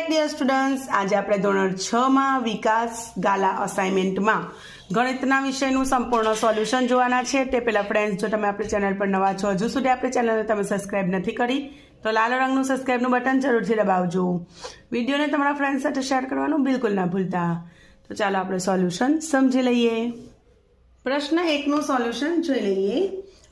Back dear students. આજે આપણે ધોરણ 6 માં વિકાસ ગાલા અસાઇનમેન્ટમાં ગણિતના વિષયનું સંપૂર્ણ સોલ્યુશન જોવાના છે। તે પહેલાં ફ્રેન્ડ્સ, જો તમે આપણી ચેનલ પર નવા છો, હજુ સુધી આપણી ચેનલને તમે સબસ્ક્રાઇબ નથી કરી તો લાલ રંગનું સબસ્ક્રાઇબનું બટન જરૂરથી દબાવજો। વિડીયોને તમારા ફ્રેન્ડ્સ સાથે શેર કરવાનું બિલકુલ ના ભૂલતા। તો ચાલો આપણે સોલ્યુશન સમજી લઈએ। પ્રશ્ન 1નું સોલ્યુશન જોઈ લઈએ।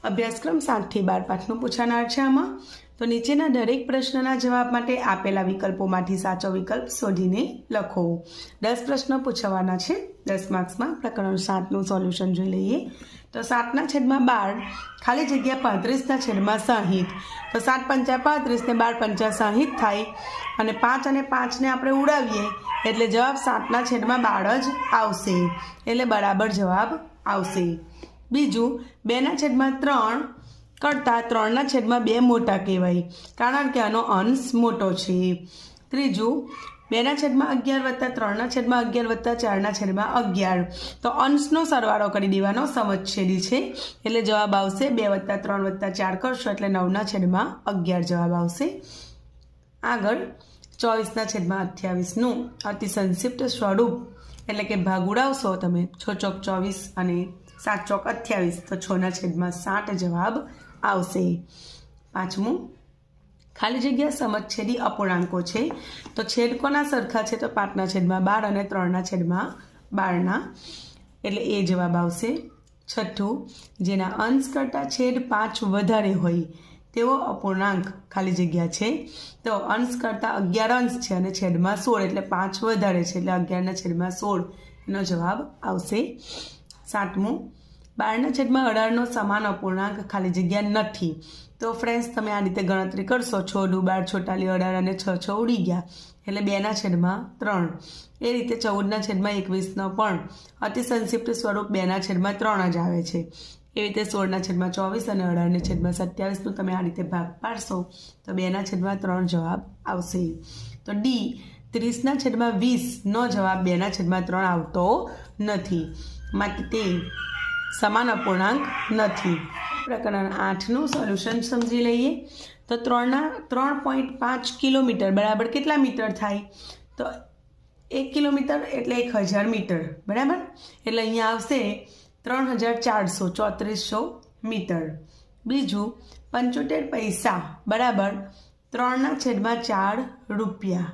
અભ્યાસક્રમ 7 થી 12 પાઠનું પૂછાનાર છે આમાં। તો નીચેના દરેક પ્રશ્નના જવાબ માટે આપેલા વિકલ્પોમાંથી સાચો વિકલ્પ શોધીને લખો। 10 પ્રશ્નો પૂછવાના છે 10 માર્ક્સમાં। પ્રકરણ 7નું સોલ્યુશન જોઈ લઈએ। તો 7/12 ખાલી જગ્યા 35/60। તો 7 પંચા 35 ને 12 પંચા 60 થાય અને 5 અને 5ને આપણે ઉડાવીએ એટલે જવાબ 7/12 જ આવશે, એટલે બરાબર જવાબ આવશે। બીજું 2/3 કરતાં 3/2 મોટા કહેવાય, કારણ કે આનો અંશ મોટો છે। ત્રીજું 2/11 + 3/11 + 4/11, તો અંશનો સરવાળો કરી દેવાનો, સમછેદી છે એટલે જવાબ આવશે 2 + 3 + 4 કરશો એટલે 9/11 જવાબ આવશે। આગળ 24/28નું અતિ સંક્ષિપ્ત સ્વરૂપ એટલે કે ભાગ ઉડાવશો તમે, 6 ચોક 24 અને 7 ચોક 28, તો 6/60 જવાબ આવશે। પાંચમું ખાલી જગ્યા સમછેદી અપૂર્ણાંકો છે, તો છેદ કોના સરખા છે, તો 5/12 અને 3/12ના, એટલે એ જવાબ આવશે। છઠ્ઠું જેના અંશ કરતાં છેદ 5 વધારે હોય તેવો અપૂર્ણાંક ખાલી જગ્યા છે, તો અંશ કરતાં 11 અંશ છે અને છેદમાં 16, એટલે 5 વધારે છે એટલે 11/16 એનો જવાબ આવશે। સાતમું 12/18નો સમાન અપૂર્ણાંક ખાલી જગ્યા નથી, તો ફ્રેન્ડ્સ તમે આ રીતે ગણતરી કરશો, 6 × 12 = 18 અને 6 ઉડી ગયા એટલે 2/3। એ રીતે 14/21નો પણ અતિ સંક્ષિપ્ત સ્વરૂપ 2/3 જ આવે છે। એવી રીતે 16/24 અને 18/27નું તમે આ રીતે ભાગ પાડશો તો 2/3 જવાબ આવશે। તો ડી 30/20નો જવાબ 2/3 આવતો નથી, માટે તે સમાન અપૂર્ણાંક નથી। પ્રકરણ 8નું સોલ્યુશન સમજી લઈએ। તો 3.5 કિલોમીટર બરાબર કેટલા મીટર થાય, તો 1 કિલોમીટર એટલે 1000 મીટર બરાબર, એટલે અહીંયા આવશે 3434 મીટર। બીજું 75 પૈસા બરાબર 3/4 રૂપિયા,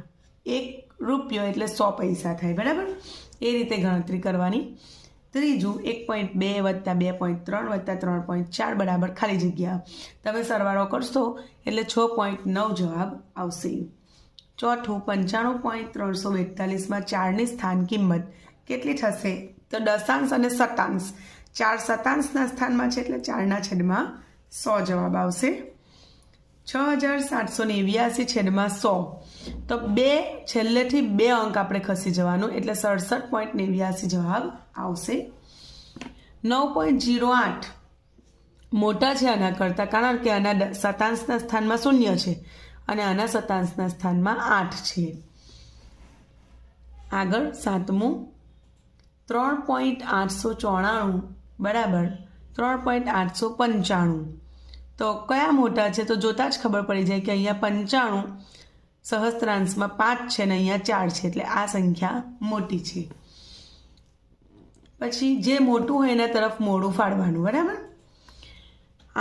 1 રૂપિયો એટલે 100 પૈસા થાય બરાબર, એ રીતે ગણતરી કરવાની। ત્રીજું 1.2 + 2.3 + 3.4 બરાબર ખાલી જગ્યા, તમે સરવાળો કરશો એટલે 6.9 જવાબ આવશે। ચોથું 95.342માં 4ની સ્થાન કિંમત કેટલી થશે, તો દશાંશ અને શતાંશ, 4 શતાંશના સ્થાનમાં છે એટલે 4/100 જવાબ આવશે। 6789/100, તો છેલ્લેથી 2 અંક આપણે ખસી જવાનું એટલે 67.89 જવાબ આવશે। 9.08 મોટા છે આના કરતાં, કારણ કે આના શતાંશના સ્થાનમાં 0 છે અને આના શતાંશના સ્થાનમાં 8 છે। આગળ 7મું 3.894 બરાબર 3.895, તો કયા મોટા છે, તો જોતાં જ ખબર પડી જાય કે અહીંયા 95 સહસ્ત્રાંશમાં 5 છે અને અહીંયા 4 છે, એટલે આ સંખ્યા મોટી છે। પછી જે મોટું હોય એના તરફ મોઢું ફાડવાનું બરાબર।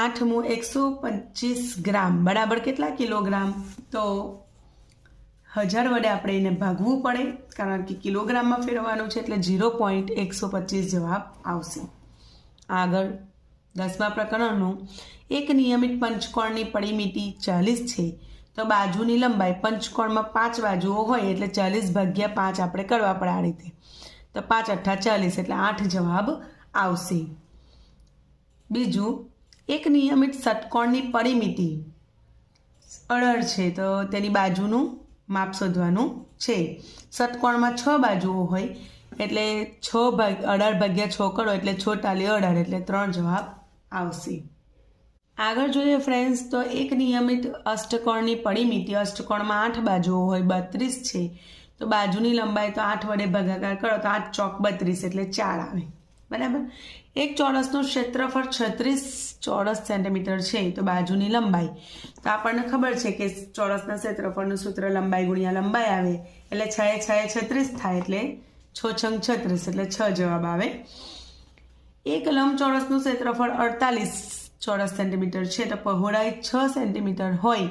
8મું 125 ગ્રામ બરાબર કેટલા કિલોગ્રામ, તો 1000 વડે આપણે એને ભાગવું પડે, કારણ કે કિલોગ્રામમાં ફેરવવાનું છે એટલે 0.125 જવાબ આવશે। આગળ 10મા પ્રકરણનું એક નિયમિત પંચકોણની પરિમિતિ 40 છે, તો બાજુની લંબાઈ પંચકોણમાં 5 બાજુઓ હોય એટલે 40/5 આપણે કરવા પડે આ રીતે, તો 5 × 8 = 40 એટલે 8 જવાબ આવશે। બીજું એક નિયમિત ષટકોણની પરિમિતિ 18 છે, તો તેની બાજુનું માપ શોધવાનું છે। ષટકોણમાં 6 બાજુઓ હોય એટલે 18/6 કરો એટલે 6 × 18 એટલે 3 જવાબ આવશે। આગળ જોઈએ ફ્રેન્ડ્સ, તો એક નિયમિત અષ્ટકોણની પરિમિતિ, અષ્ટકોણમાં 8 બાજુઓ હોય 32 છે, તો બાજુની લંબાઈ તો 8 વડે ભાગાકાર કરો તો 8 ચોક 32 એટલે 4 આવે બરાબર. એક ચોરસનું ક્ષેત્રફળ 36 ચોરસ સેન્ટીમીટર છે તો બાજુની લંબાઈ, તો આપણને ખબર છે કે ચોરસના ક્ષેત્રફળનું સૂત્ર લંબાઈ ગુણ્યા લંબાઈ આવે એટલે 6 6 36 થાય એટલે 6 છંગ 36 એટલે 6 જવાબ આવે. એક લંબચોરસનું ક્ષેત્રફળ 48 ચોરસ સેન્ટીમીટર છે તો પહોળાઈ 6 સેન્ટીમીટર હોય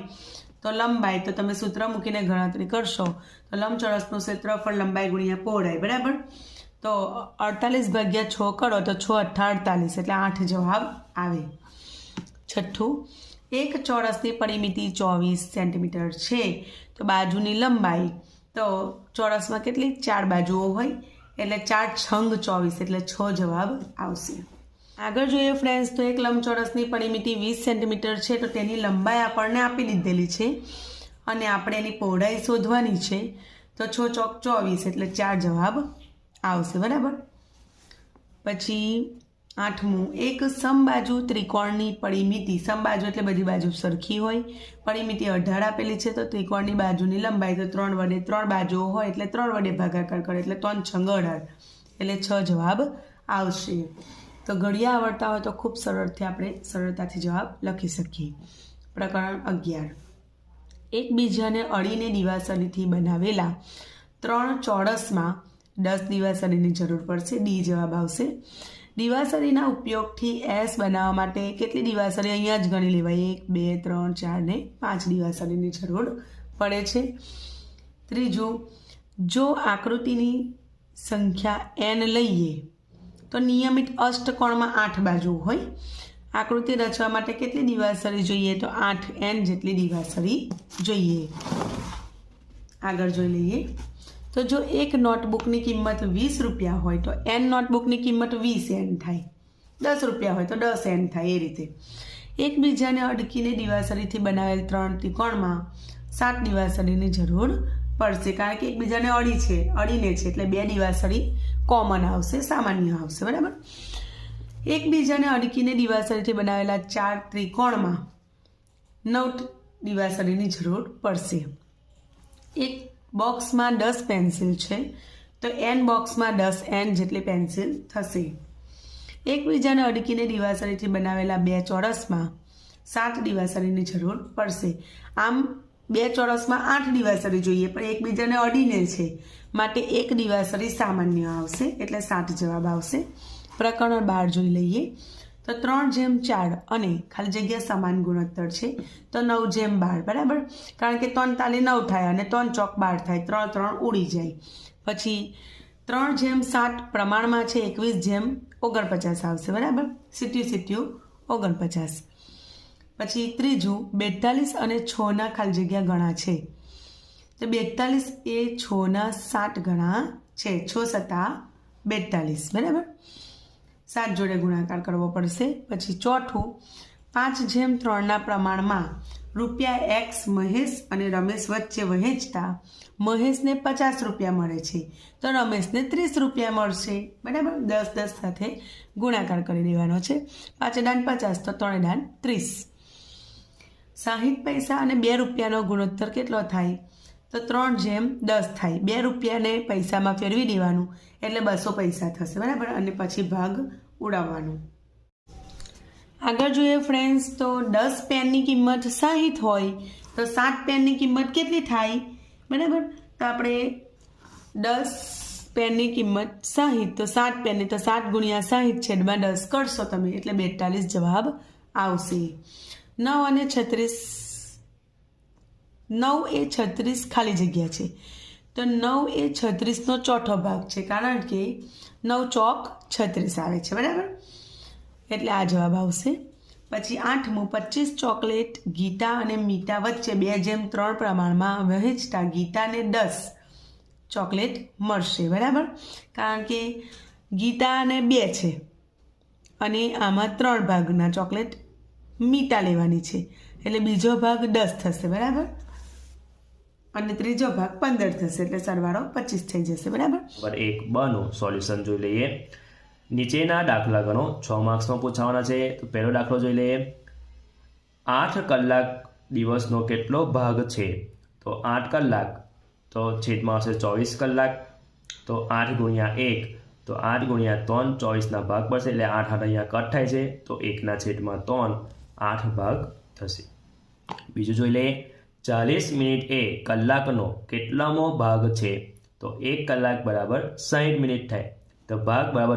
તો લંબાઈ, તો તમે સૂત્ર મૂકીને ગણતરી કરશો તો લંબચોરસનું ક્ષેત્રફળ લંબાઈ ગુણ્યા પહોળાઈ, બરાબર. તો 48 ભાગ્યા 6 કરો તો 6 8 48 એટલે 8 જવાબ આવે. છઠ્ઠું, એક ચોરસની પરિમિતિ 24 સેન્ટીમીટર છે તો બાજુની લંબાઈ, તો ચોરસમાં કેટલી 4 બાજુઓ હોય એટલે 4 છંગ 24 એટલે 6 જવાબ આવશે. આગળ જોઈએ ફ્રેન્ડ્સ, તો એક લંબચોરસની પરિમિતિ 20 સેન્ટીમીટર છે તો તેની લંબાઈ આપણને આપી દીધેલી છે અને આપણે એની પહોળાઈ શોધવાની છે, તો 6 ચોક 24 એટલે 4 જવાબ આવશે, બરાબર. પછી 8મું, એક સમબાજુ ત્રિકોણની પરિમિતિ, સમબાજુ એટલે બધી બાજુ સરખી હોય, પરિમિતિ 18 આપેલી છે તો ત્રિકોણની બાજુની લંબાઈ, તો 3 વડે 3 બાજુઓ હોય એટલે 3 વડે ભાગાકાર કરે એટલે 3 છંગ 18 એટલે 6 જવાબ આવશે. તો ઘડિયા આવડતા હોય તો ખૂબ સરળતાથી જવાબ લખી શકીએ. પ્રકરણ 11, એકબીજાને અડીને દિવાસળીથી બનાવેલા 3 ચોરસમાં 10 દિવાસળીની જરૂર પડશે. ડી જવાબ આવશે. દિવાસળીના ઉપયોગથી એસ બનાવવા માટે કેટલી દિવાસળી અહીંયા જ ગણી લેવાય, 1 2 3 4 ને 5 દિવાસળીની જરૂર પડે છે. ત્રીજું, જો આકૃતિની સંખ્યા n લઈએ તો નિયમિત અષ્ટકોણમાં 8 બાજુ હોય. આકૃતિ રચવા માટે કેટલી દિવાસળી જોઈએ, તો 8n જેટલી દિવાસળી જોઈએ. આગળ જોઈ લઈએ, તો જો એક નોટબુકની કિંમત 20 રૂપિયા હોય તો n નોટબુકની કિંમત 20n થાય, 10 રૂપિયા હોય તો 10n થાય. એ રીતે એકબીજાને અડકીને દિવાસળીથી બનાવેલ 3 ત્રિકોણમાં 7 દિવાસળીની જરૂર પડશે, કારણ કે એકબીજાને અડીને છે એટલે 2 દિવાસળી કોમન આવશે, સામાન્ય આવશે, બરાબર. એકબીજાને અડકીને દિવાસળીથી બનાવેલા 4 ત્રિકોણમાં 9 દિવાસળીની જરૂર પડશે. એક બોક્સમાં 10 પેન્સિલ છે તો n બોક્સમાં 10n જેટલી પેન્સિલ થશે. એકબીજાને અડકીને દિવાસળીથી બનાવેલા 2 ચોરસમાં 7 દિવાસળીની જરૂર પડશે. આમ 2 ચોરસમાં 8 દિવાસળી જોઈએ પણ એકબીજાને અડીને છે માટે 1 દિવાસળી સામાન્ય આવશે એટલે 7 જવાબ આવશે. પ્રકરણ 12 જોઈ લઈએ, તો 3:4 અને ખાલી જગ્યા સમાન ગુણોત્તર છે તો 9:12, બરાબર. કારણ કે 3 તાલી 9 થાય અને 3 ચોક 12 થાય, 3 3 ઉડી જાય. પછી 3:7 પ્રમાણમાં છે 21:49 આવશે, બરાબર. સીટ્યું 49. પછી ત્રીજું, 42 અને 6ના ખાલી જગ્યા ગણા છે તો 42 એ 6ના 7 ગણા છે, 6 × 7 42, બરાબર. 7 જોડે ગુણાકાર કરવો પડશે. પછી ચોથું, 5:3ના પ્રમાણમાં ₹x મહેશ અને રમેશ વચ્ચે વહેંચતા મહેશને 50 રૂપિયા મળે છે તો રમેશને 30 રૂપિયા મળશે, બરાબર. 10 10 સાથે ગુણાકાર કરી દેવાનો છે. 5 × 50 તો 3 × 30. 60 પૈસા અને 2 રૂપિયાનો ગુણોત્તર કેટલો થાય, તો 3:10 થાય. 2 રૂપિયાને પૈસામાં ફેરવી દેવાનું એટલે 200 પૈસા થશે, બરાબર. અને પછી ભાગ ઉડાવવાનું. આગળ જોઈએ ફ્રેન્ડ્સ, તો 10 પેનની કિંમત 60 હોય તો 7 પેનની કિંમત કેટલી થાય, બરાબર. તો આપણે 10 પેનની કિંમત 60 તો 7 પેનની તો 7 × 60 છેદમાં 10 કરશો તમે એટલે 42 જવાબ આવશે. 9 અને 36, 9 એ 36 ખાલી જગ્યા છે તો 9 એ 36નો ચોથો ભાગ છે કારણ કે 9 ચોક 36 આવે છે, બરાબર. એટલે આ જવાબ આવશે. પછી 8મું, 25 ચોકલેટ ગીતા અને મીતા વચ્ચે 2:3 પ્રમાણમાં વહેંચતા ગીતાને 10 ચોકલેટ મળશે, બરાબર. કારણ કે ગીતાને 2 છે અને આમાં 3 ભાગના ચોકલેટ મીતા લેવાની છે એટલે બીજો ભાગ 10 થશે, બરાબર. અને ત્રીજો ભાગ 15 થશે એટલે સરવાળો 25 થઈ જશે, બરાબર. નંબર 1 નું સોલ્યુશન જોઈ લઈએ. નીચેના દાખલા ગણો. 6 માર્ક્સમાં પૂછાવાના છે. તો પહેલો દાખલો જોઈ લઈએ. 8 કલાક દિવસનો કેટલો ભાગ છે, તો 8 કલાક તો છેદમાં આવશે 24 કલાક, તો 8 × 1 તો 8 ગુણ્યા 3 24ના ભાગ પડશે એટલે 8 8 અહીંયા કટ થાય છે તો 1/3 8 ભાગ થશે. બીજું જોઈ લઈએ 40 મિનિટ એ કલાકનો કેટલામો ભાગ છે? તો 1 કલાક બરાબર 60 મિનિટ થાય. તો ભાગ બરાબર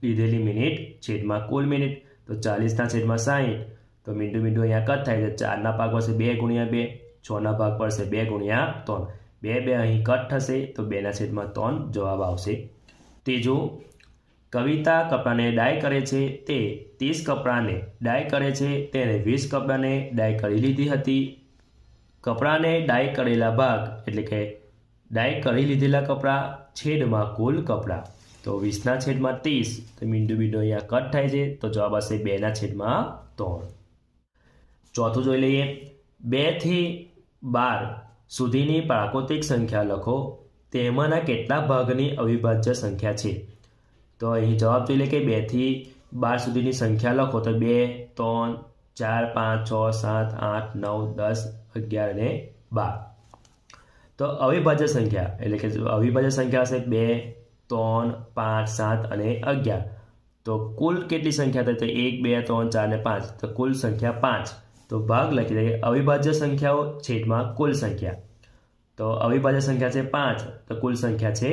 લીધેલી મિનિટ છેદમાં કુલ મિનિટ. તો 40/60 તો મીંડું અહીંયા કટ થાય છે. 4ના ભાગ પડશે 2 ગુણ્યા 2, 6ના ભાગ પડશે 2 ગુણ્યા 3, 2 અહીં કટ થશે તો 2/3 જવાબ આવશે. ત્રીજું, કવિતા કપડાને ડાય કરે છે તે 30 કપડાને ડાય કરે છે તેને 20 કપડાને ડાય કરી લીધી હતી. કપડાને ડાય કરેલા ભાગ એટલે કે ડાય કરી લીધેલા કપડાં છેદમાં કુલ કપડાં. તો 20/30 તો મીંડું અહીંયા કટ થાય છે તો જવાબ આવશે 2/3. ચોથું જોઈ લઈએ 2 થી 12 સુધીની પ્રાકૃતિક સંખ્યા લખો, તેમાંના કેટલા ભાગની અવિભાજ્ય સંખ્યા છે? તો અહીં જવાબ જોઈ લે કે 2 થી 12 સુધીની સંખ્યા લખો તો 2, 3, 4, 5, 6, 7, 8, 9, 10, 11 અને 12. તો અવિભાજ્ય સંખ્યા એટલે કે અવિભાજ્ય સંખ્યા હશે 2, 3, 5, 7 અને 11. તો કુલ કેટલી સંખ્યા થાય? તો 1, 2, 3, 4 અને 5. તો કુલ સંખ્યા 5. તો ભાગ લખી દઈએ અવિભાજ્ય સંખ્યાઓ છેદમાં કુલ સંખ્યા. તો અવિભાજ્ય સંખ્યા છે 5 તો કુલ સંખ્યા છે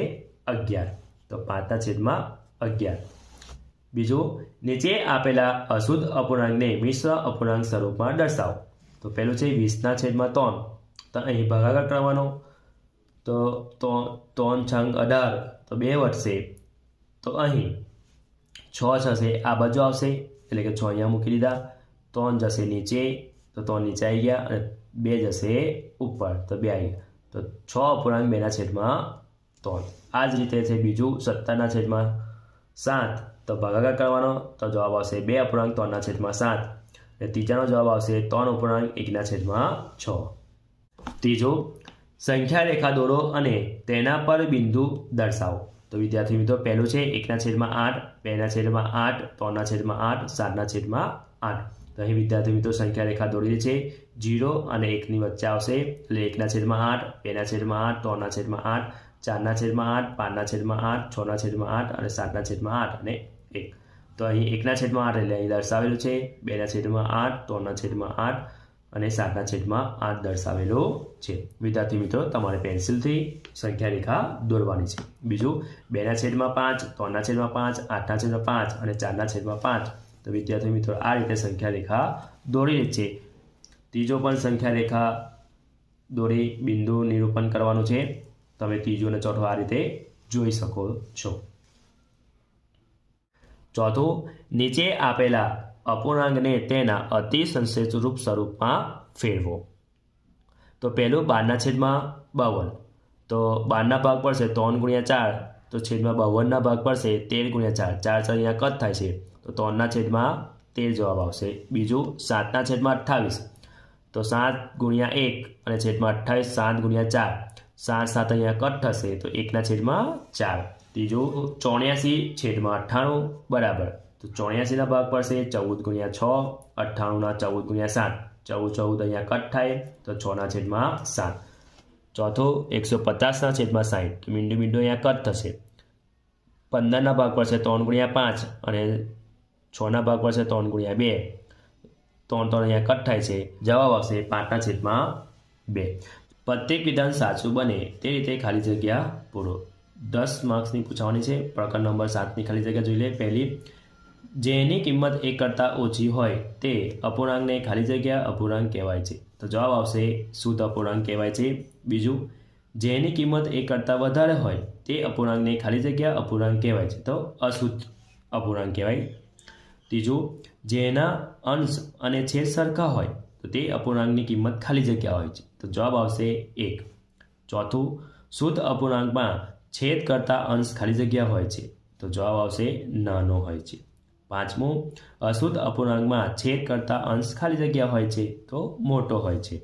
11. તો 5/11. બીજું, નીચે આપેલા અશુદ્ધ અપૂર્ણાંકને મિશ્ર અપૂર્ણાંક સ્વરૂપમાં દર્શાવો. તો પહેલું છે 20/3. તો અહીં ભાગાકાર કરવાનો. તો 3×18 તો 2 વધશે. તો અહીં 6 થશે આ બાજુ આવશે એટલે કે 6 અહીંયા મૂકી દીધા. 3 જશે નીચે તો 3 નીચે આવી ગયા અને 2 જશે ઉપર તો 2 આવી ગયા. તો 6 અપૂર્ણાંક 2/3. આ જ રીતે છે બીજું 17/7. તો ભાગાકાર કરવાનો તો જવાબ આવશે 2 અપૂર્ણાંક 3/7 અને ત્રીજાનો જવાબ આવશે 3 અપૂર્ણાંક 1/6. ત્રીજું, સંખ્યા રેખા દોરો અને તેના પર બિંદુ દર્શાવો. તો વિદ્યાર્થી મિત્રો પહેલું છે 1/8, 2/8, 3/8, 7/8. તો અહીં વિદ્યાર્થી મિત્રો સંખ્યા રેખા દોરેલી છે. 0 અને 1ની વચ્ચે આવશે એટલે 1/8, 2/8, 3/8, 4/8, 5/8, 6/8 અને 7/8 અને 1. તો અહીં 1/8 એટલે અહીં દર્શાવેલું છે. 2/8, 3/8 અને 7/8 દર્શાવેલું છે. વિદ્યાર્થી મિત્રો તમારે પેન્સિલથી સંખ્યા રેખા દોરવાની છે. બીજું 2/5, 3/5, 8/5 અને 4/5. તો વિદ્યાર્થી મિત્રો આ રીતે સંખ્યા રેખા દોરી છે. ત્રીજો પણ સંખ્યા રેખા દોરી બિંદુ નિરૂપણ કરવાનું છે. તમે ત્રીજો અને ચોથો આ રીતે જોઈ શકો છો. ચોથું, નીચે આપેલા અપૂર્ણાંકને તેના અતિસંક્ષેપરૂપ સ્વરૂપમાં ફેરવો. તો પહેલું 12/52. તો 12ના ભાગ પડશે 3×4 તો છેદમાં 52ના ભાગ પડશે 13×4. 4 અહીંયા કટ થાય છે તો 3/13 જવાબ આવશે. બીજું 7/28. તો 7×1 અને છેદમાં 28 7×4. 7 અહીંયા કટ થશે તો 1/4. ત્રીજું 84/98 બરાબર. તો 84ના ભાગ પડશે 14×6, 98ના 14×7. 14 અહીંયા કટ થાય તો 6/7. ચોથું 150/60. તો મીંડું અહીંયા કટ થશે. 15ના ભાગ પડશે 3×5 અને 6ના ભાગ પડશે 3×2. 3 અહીંયા કટ થાય છે. જવાબ આવશે 5/2. પ્રત્યેક વિધાન સાચું બને તે રીતે ખાલી જગ્યા પૂરો. 10 માર્ક્સની પૂછવાની છે. પ્રકરણ નંબર 7ની ખાલી જગ્યા જોઈ લે. પહેલી, જેની કિંમત 1 કરતાં ઓછી હોય તે અપૂર્ણાંકને ખાલી જગ્યા અપૂર્ણાંક કહેવાય છે. તો જવાબ આવશે શુદ્ધ અપૂર્ણાંક કહેવાય છે. બીજું, જેની કિંમત 1 કરતાં વધારે હોય તે અપૂર્ણાંકને ખાલી જગ્યા અપૂર્ણાંક કહેવાય છે. તો અશુદ્ધ અપૂર્ણાંક કહેવાય. ત્રીજું, જેના અંશ અને છેદ સરખા હોય તો તે અપૂર્ણાંકની કિંમત ખાલી જગ્યા હોય છે. તો જવાબ આવશે 1. ચોથું, શુદ્ધ અપૂર્ણાંકમાં છેદ કરતાં અંશ ખાલી જગ્યા હોય છે. તો જવાબ આવશે નાનો હોય છે. પાંચમું, અશુદ્ધ અપૂર્ણાંકમાં છેદ કરતાં અંશ ખાલી જગ્યા હોય છે તો મોટો હોય છે.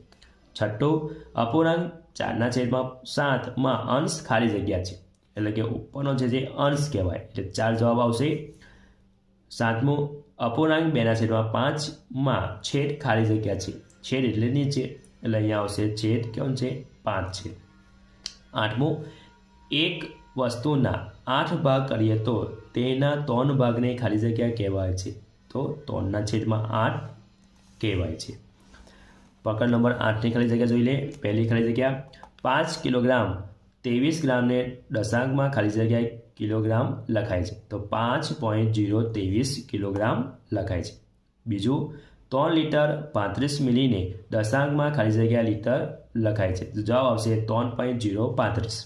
છઠ્ઠું, અપૂર્ણાંક 4/7 અંશ ખાલી જગ્યા છે એટલે કે ઉપરનો છે જે અંશ કહેવાય એટલે 4 જવાબ આવશે. સાતમું, અપૂર્ણાંક 2/5 છેદ ખાલી જગ્યા છે. છેદ એટલે નીચે એટલે અહીંયા આવશે છેદ કેમ છે 5 છે. આઠમું, 1 વસ્તુના 8 ભાગ કરીએ તો તેના 3 ભાગને ખાલી જગ્યા કહેવાય છે. તો 3/8 કહેવાય છે. પ્રકરણ નંબર 8ની ખાલી જગ્યા જોઈ લે. પહેલી ખાલી જગ્યા 5 કિલોગ્રામ 23 ગ્રામને દશાંકમાં ખાલી જગ્યાએ કિલોગ્રામ લખાય છે. તો 5.023 કિલોગ્રામ લખાય છે. બીજું 3 લીટર 35 મિલીને દશાંકમાં ખાલી જગ્યા લીટર લખાય છે. તો જવાબ આવશે 3.035.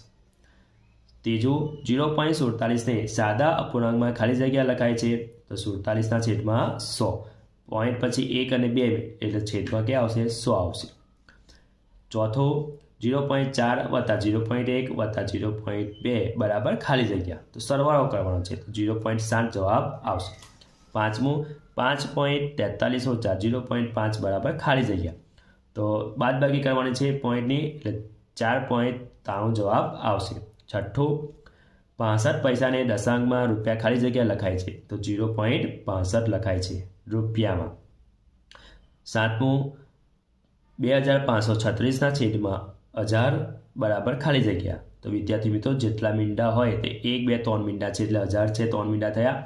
ત્રીજું 0.47ને સાદા અપૂર્ણાંકમાં ખાલી જગ્યા લખાય છે. તો 47/100. પોઈન્ટ પછી 1 અને 2 એટલે છેદમાં ક્યાં આવશે? 100 આવશે. ચોથું 0.4 વત્તા 0.1 વત્તા 0.2 બરાબર ખાલી જગ્યા. તો સરવાળો કરવાનો છે. તો 0.7 જવાબ આવશે. પાંચમું 5.43 ઓછા 0.5 બરાબર ખાલી જગ્યા. તો બાદબાકી કરવાની છે પોઈન્ટની એટલે 4.93 જવાબ આવશે. છઠ્ઠું 65 પૈસાને દશાંકમાં રૂપિયા ખાલી જગ્યા લખાય છે. તો 0.65 લખાય છે રૂપિયામાં. સાતમું 2536/1000 બરાબર ખાલી જગ્યા. તો વિદ્યાર્થી મિત્રો જેટલા મીંડા હોય તે 1 2 3 મીંડા છે એટલે 1000 છે. 3 મીંડા થયા.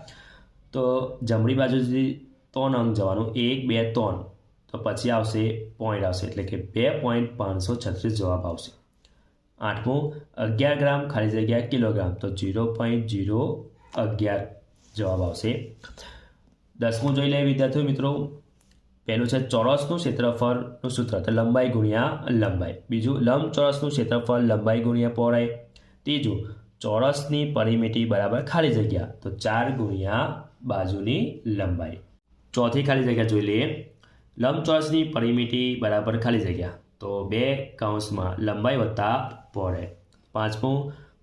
તો જમણી બાજુથી 3 અંક જવાનું 1 2 3. તો પછી આવશે પોઈન્ટ આવશે એટલે કે 2.536 જવાબ આવશે. આઠમું 11 ગ્રામ ખાલી જગ્યા કિલોગ્રામ. તો 0.011 જવાબ આવશે. દસમું જોઈ લઈએ વિદ્યાર્થી મિત્રો. પહેલું છે ચોરસનું ક્ષેત્રફળનું સૂત્ર. તો લંબાઈ ગુણ્યા લંબાઈ. બીજું લંબચોરસનું ક્ષેત્રફળ લંબાઈ ગુણ્યા પહોળાઈ. ત્રીજું ચોરસની પરિમિતિ બરાબર ખાલી જગ્યા. તો 4 ગુણ્યા બાજુની લંબાઈ. ચોથી ખાલી જગ્યા જોઈ લઈએ. લંબચોરસની પરિમિતિ બરાબર ખાલી જગ્યા. તો 2 કૌંસમાં લંબાઈ વત્તા પહોળાઈ. પાંચમું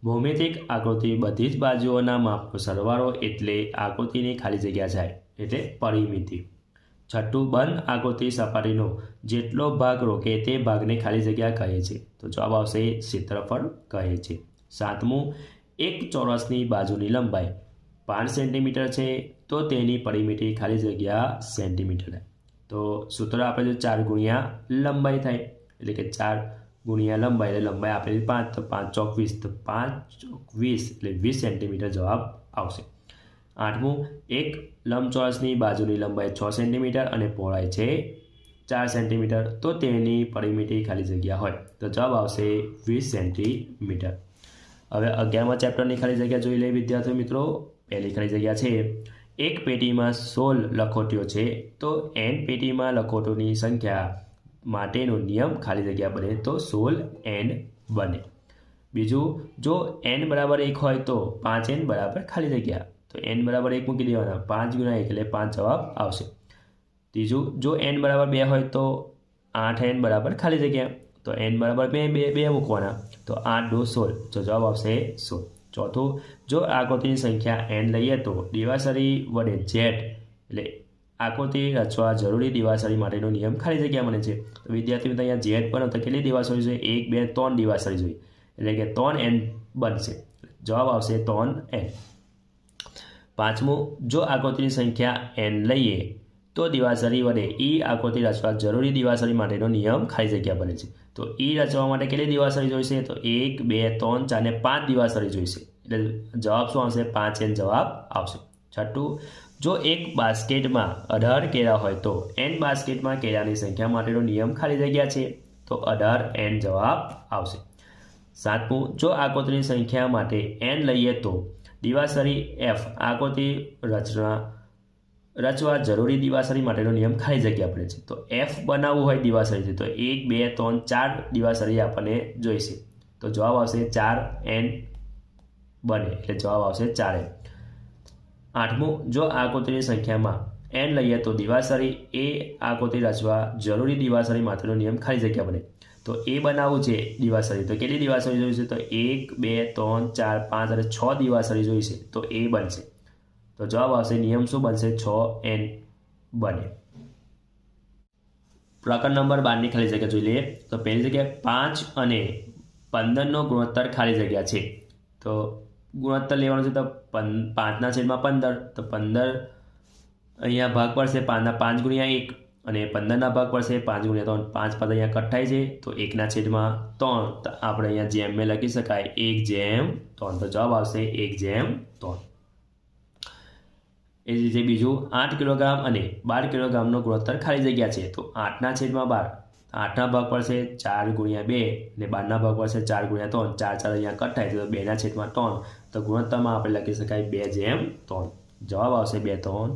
ભૌમિતિક આકૃતિ બધી જ બાજુઓના માપનો સરવાળો એટલે આકૃતિની ખાલી જગ્યા જાય એટલે પરિમિતિ. છઠ્ઠું બંધ આકૃતિ સપાટીનો જેટલો ભાગ રોકે તે ભાગને ખાલી જગ્યા કહે છે. તો જવાબ આવશે ક્ષેત્રફળ કહે છે. સાતમું એક ચોરસની બાજુની લંબાઈ 5 સેન્ટીમીટર છે તો તેની પરિમિતિ ખાલી જગ્યા સેન્ટીમીટર. તો સૂત્ર આપણે જો 4 ગુણ્યા લંબાઈ થાય એટલે કે 4 ગુણ્યા લંબાઈ એટલે લંબાઈ આપેલી 5 તો 5 ચોક 20 તો 5 ચોક 20 એટલે 20 સેન્ટીમીટર જવાબ આવશે. આઠમું એક લંબચોરસની બાજુની લંબાઈ 6 સેન્ટીમીટર અને પહોળાઈ છે 4 સેન્ટીમીટર તો તેની પરિમિતિ ખાલી જગ્યા હોય તો જવાબ આવશે 20 સેન્ટીમીટર. હવે 11મા ચેપ્ટરની ખાલી જગ્યા જોઈ લઈએ વિદ્યાર્થી મિત્રો. પહેલી ખાલી જગ્યા છે એક પેટીમાં 16 લખોટીઓ છે તો n પેટીમાં લખોટીઓની સંખ્યા માટેનો નિયમ ખાલી જગ્યા બને તો 16n બને. બીજું જો n બરાબર 1 હોય તો 5n બરાબર ખાલી જગ્યા. તો n બરાબર 1 મૂકી દેવાના. 5 ગુણ્યા 1 એટલે 5 જવાબ આવશે. ત્રીજું જો n બરાબર 2 હોય તો 8n બરાબર ખાલી જગ્યા. તો n બરાબર 2 મૂકવાના. તો 8 2 16 તો જવાબ આવશે 16. ચોથું જો આકૃતિની સંખ્યા n લઈએ તો દિવાસળી વડે z એટલે આકૃતિ રચવા જરૂરી દિવાસળી માટેનો નિયમ ખાલી જગ્યા બને છે. તો વિદ્યાર્થી મિત્રો અહીંયા z બને તો કેટલી દિવાસળી જોઈએ? 1 2 3 દિવાસળી જોઈએ એટલે કે 3n બનશે. જવાબ આવશે 3n. પાંચમું જો આકૃતિની સંખ્યા n લઈએ તો દિવાસળી વડે e આકૃતિ રચવા જરૂરી દિવાસળી માટેનો નિયમ ખાલી જગ્યા બને છે. તો e રચવા માટે કેટલી દિવાસળી જોઈશે? તો 1 2 3 4 ને 5 દિવાસળી જોઈશે એટલે જવાબ શું આવશે? 5n જવાબ આવશે. છઠ્ઠું જો એક બાસ્કેટમાં 18 કેળા હોય તો n બાસ્કેટમાં કેળાની સંખ્યા માટેનો નિયમ ખાલી જગ્યા છે તો 18n જવાબ આવશે. સાતમું જો આકૃતિની સંખ્યા માટે n લઈએ તો દિવાસળી f આકૃતિ રચવા જરૂરી દિવાસળી માટેનો નિયમ ખાલી જગ્યા પડે છે. તો f બનાવવું હોય દિવાસળીથી તો 1 2 3 4 દિવાસળી આપણને જોઈશે તો જવાબ આવશે 4n બને એટલે જવાબ આવશે 4n. આઠમું જો આકૃતિની સંખ્યામાં n લઈએ તો દિવાસળી એ આકૃતિ રચવા જરૂરી દિવાસળી માટેનો નિયમ ખાલી જગ્યા બને. તો એ બનાવવું છે દિવાસળી તો કેટલી દિવાસળી જોઈશે? તો 1 2 3 4 5 અને 6 દિવાસળી જોઈશે તો એ બનશે. તો જવાબ આવશે નિયમ શું બનશે? 6n બને. પ્રકરણ નંબર 12ની ખાલી જગ્યા જોઈ લઈએ. તો પહેલી જગ્યાએ 5 અને 15નો ગુણોત્તર ખાલી જગ્યા છે. તો ગુણોત્તર લેવાનો છે તો 5/15 તો 15 અહીંયા ભાગ પડશે 5 ગુણ્યા 1 અને 15ના ભાગ પડશે 5 ગુણ્યા 3, 5 પદ અહીંયા કટ થાય છે તો 1/3 તો આપણે અહીંયા જેમ મેં લખી શકાય 1/3 તો જવાબ આવશે 1/3. એ જ રીતે બીજું 8 કિલોગ્રામ અને 12 કિલોગ્રામનો ગુણોત્તર ખાલી જગ્યા છે તો 8/12, 8ના ભાગ પડશે 4 ગુણ્યા 2 અને 12ના ભાગ પડશે 4 ગુણ્યા 3, 4 અહીંયા કટ થાય તો 2/3 તો ગુણોત્તરમાં આપણે લખી શકાય 2/3. જવાબ આવશે 2/3.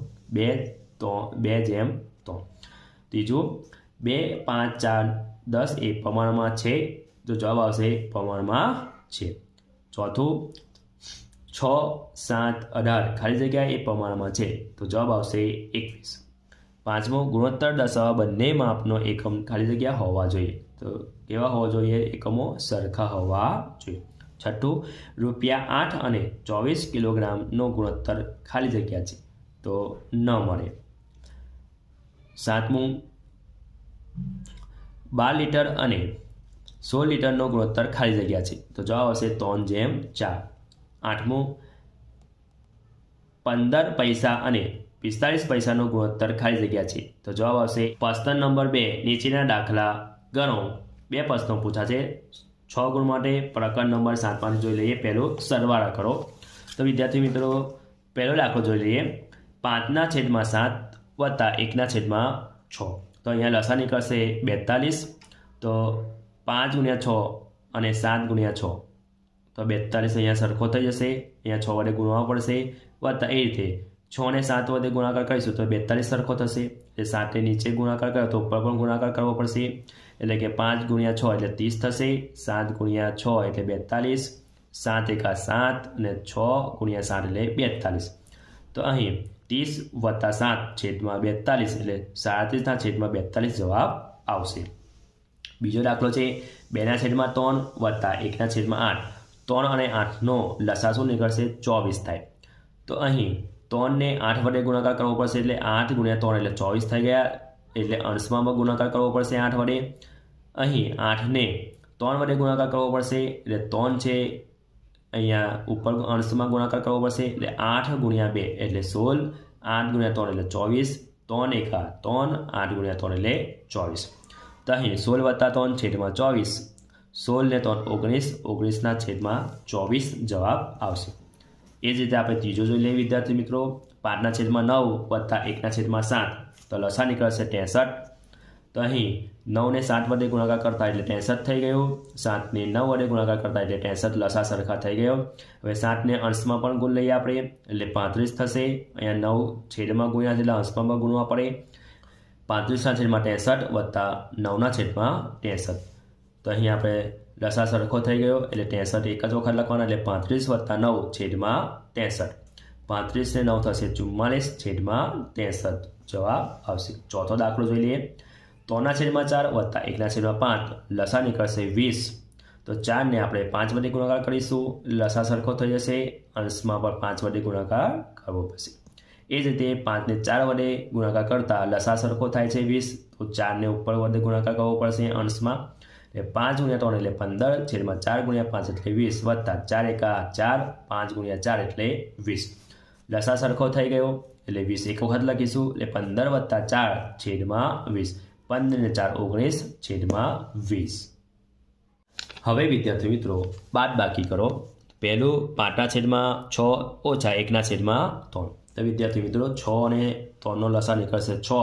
ત્રીજું 2, 5, 4, 10 એ પ્રમાણમાં છે તો જવાબ આવશે પ્રમાણમાં છે. ચોથું 6, 7, 18 ખાલી જગ્યા એ પ્રમાણમાં છે તો જવાબ આવશે 21. પાંચમું ગુણોત્તર દર્શાવવા બંને માપનો એકમ ખાલી જગ્યા હોવા જોઈએ તો કેવા હોવા જોઈએ? એકમો સરખા હોવા જોઈએ. છઠ્ઠું ₹8 અને 24 કિલોગ્રામનો ગુણોત્તર ખાલી જગ્યા છે તો ન મળે. સાતમું 12 લીટર અને 16 લીટરનો ગુણોત્તર ખાલી જગ્યા છે તો જવાબ આવશે 3/4. આઠમું 15 પૈસા અને 45 પૈસાનો ગુણોત્તર ખાલી જગ્યા છે તો જવાબ આવશે પ્રશ્ન નંબર 2. નીચેના દાખલા ગણો. 2 પ્રશ્નો પૂછાશે 6 ગુણ માટે. પ્રકરણ નંબર 7 જોઈ લઈએ. પહેલો સરવાળા કરો. તો વિદ્યાર્થી મિત્રો પહેલો દાખલો જોઈ લઈએ. 5/7 વત્તા 1/6 તો અહીંયા લસા નીકળશે 42 તો 5 ગુણ્યા 6 અને 7 ગુણ્યા 6 તો 42 અહીંયા સરખો થઈ જશે. અહીંયા 6 વડે ગુણવા પડશે વત્તા એ રીતે 6 ને 7 વડે ગુણાકાર કરીશું તો 42 સરખો થશે. એટલે 7 નીચે ગુણાકાર કર્યો તો ઉપર પણ ગુણાકાર કરવો પડશે એટલે કે 5 ગુણ્યા 6 એટલે 30 થશે. 7 ગુણ્યા 6 એટલે 42, 7 એકા 7 અને 6 ગુણ્યા 7 એટલે 42. તો અહીં 30 વત્તા 7 છેદમાં 42 એટલે 37/42 જવાબ આવશે. બીજો દાખલો છે 2/3 વત્તા 1/8. 3 અને 8નો લસા શું નીકળશે? 24 થાય. તો અહીં 3 ને 8 વડે ગુણાકાર કરવો પડશે એટલે 8 ગુણ્યા 3 એટલે 24 થઈ ગયા. એટલે અંશમાં ગુણાકાર કરવો પડશે 8 વડે. અહીં 8ને 3 વડે ગુણાકાર કરવો પડશે એટલે 3 છે અહીંયા ઉપર અંશમાં ગુણાકાર કરવો પડશે એટલે 8 ગુણ્યા 2 એટલે 16, 8 ગુણ્યા 3 એટલે 24, 3 એકા 3, 8 ગુણ્યા 3 એટલે 24. તો અહીં 16 વત્તા 3 છેદમાં 24, 16 ને 3 19, 19/24 જવાબ આવશે. એ જ રીતે આપણે ત્રીજો જોઈ લઈએ વિદ્યાર્થી મિત્રો. 5/9 વત્તા 1/7 તો લસા નીકળશે 63. તો અહીં 9 ને 7 વડે ગુણાકાર કરતા એટલે 63 થઈ ગયું. 7 ને 9 વડે ગુણાકાર કરતા એટલે 63 લસા સરખા થઈ ગયો. હવે 7 ને અંશમાં પણ ગુણ લઈએ આપણે એટલે 35 થશે. અહીંયા 9 છેદમાં ગુણ્યા એટલે અંશમાં ગુણવા પડે. 35/63 વત્તા 9/63. તો અહીં આપણે લસા સરખો થઈ ગયો એટલે 63 એક જ વખત લખવાના એટલે 35 વત્તા 9/63. 35 ને 9 થશે 44/63 જવાબ આવશે. ચોથો દાખલો જોઈ લઈએ. 3/4 વત્તા 1/5 લસા નીકળશે 20. તો 4 ને આપણે 5 વડે ગુણાકાર કરીશું લસા સરખો થઈ જશે. અંશમાં પણ 5 વડે ગુણાકાર કરવો પડશે. એ જ રીતે 5 ને 4 વડે ગુણાકાર કરતા લસા સરખો થાય છે 20. તો 4 ને ઉપર વડે ગુણાકાર કરવો પડશે અંશમાં એટલે 5 ગુણ્યા 3 એટલે 15 છેદમાં 4 ગુણ્યા 5 એટલે 20 વત્તા 4 એકા 4, 5 ગુણ્યા 4 એટલે 20. લસા સરખો થઈ ગયો એટલે 20 એક વખત લખીશું એટલે 15 વત્તા 4 છેદમાં 20. 15 ને 4 19/20. હવે વિદ્યાર્થી મિત્રો બાદ બાકી કરો. પહેલું 5/6 ઓછા 1/3. તો વિદ્યાર્થી મિત્રો 6 અને 3નો લસા નીકળશે 6.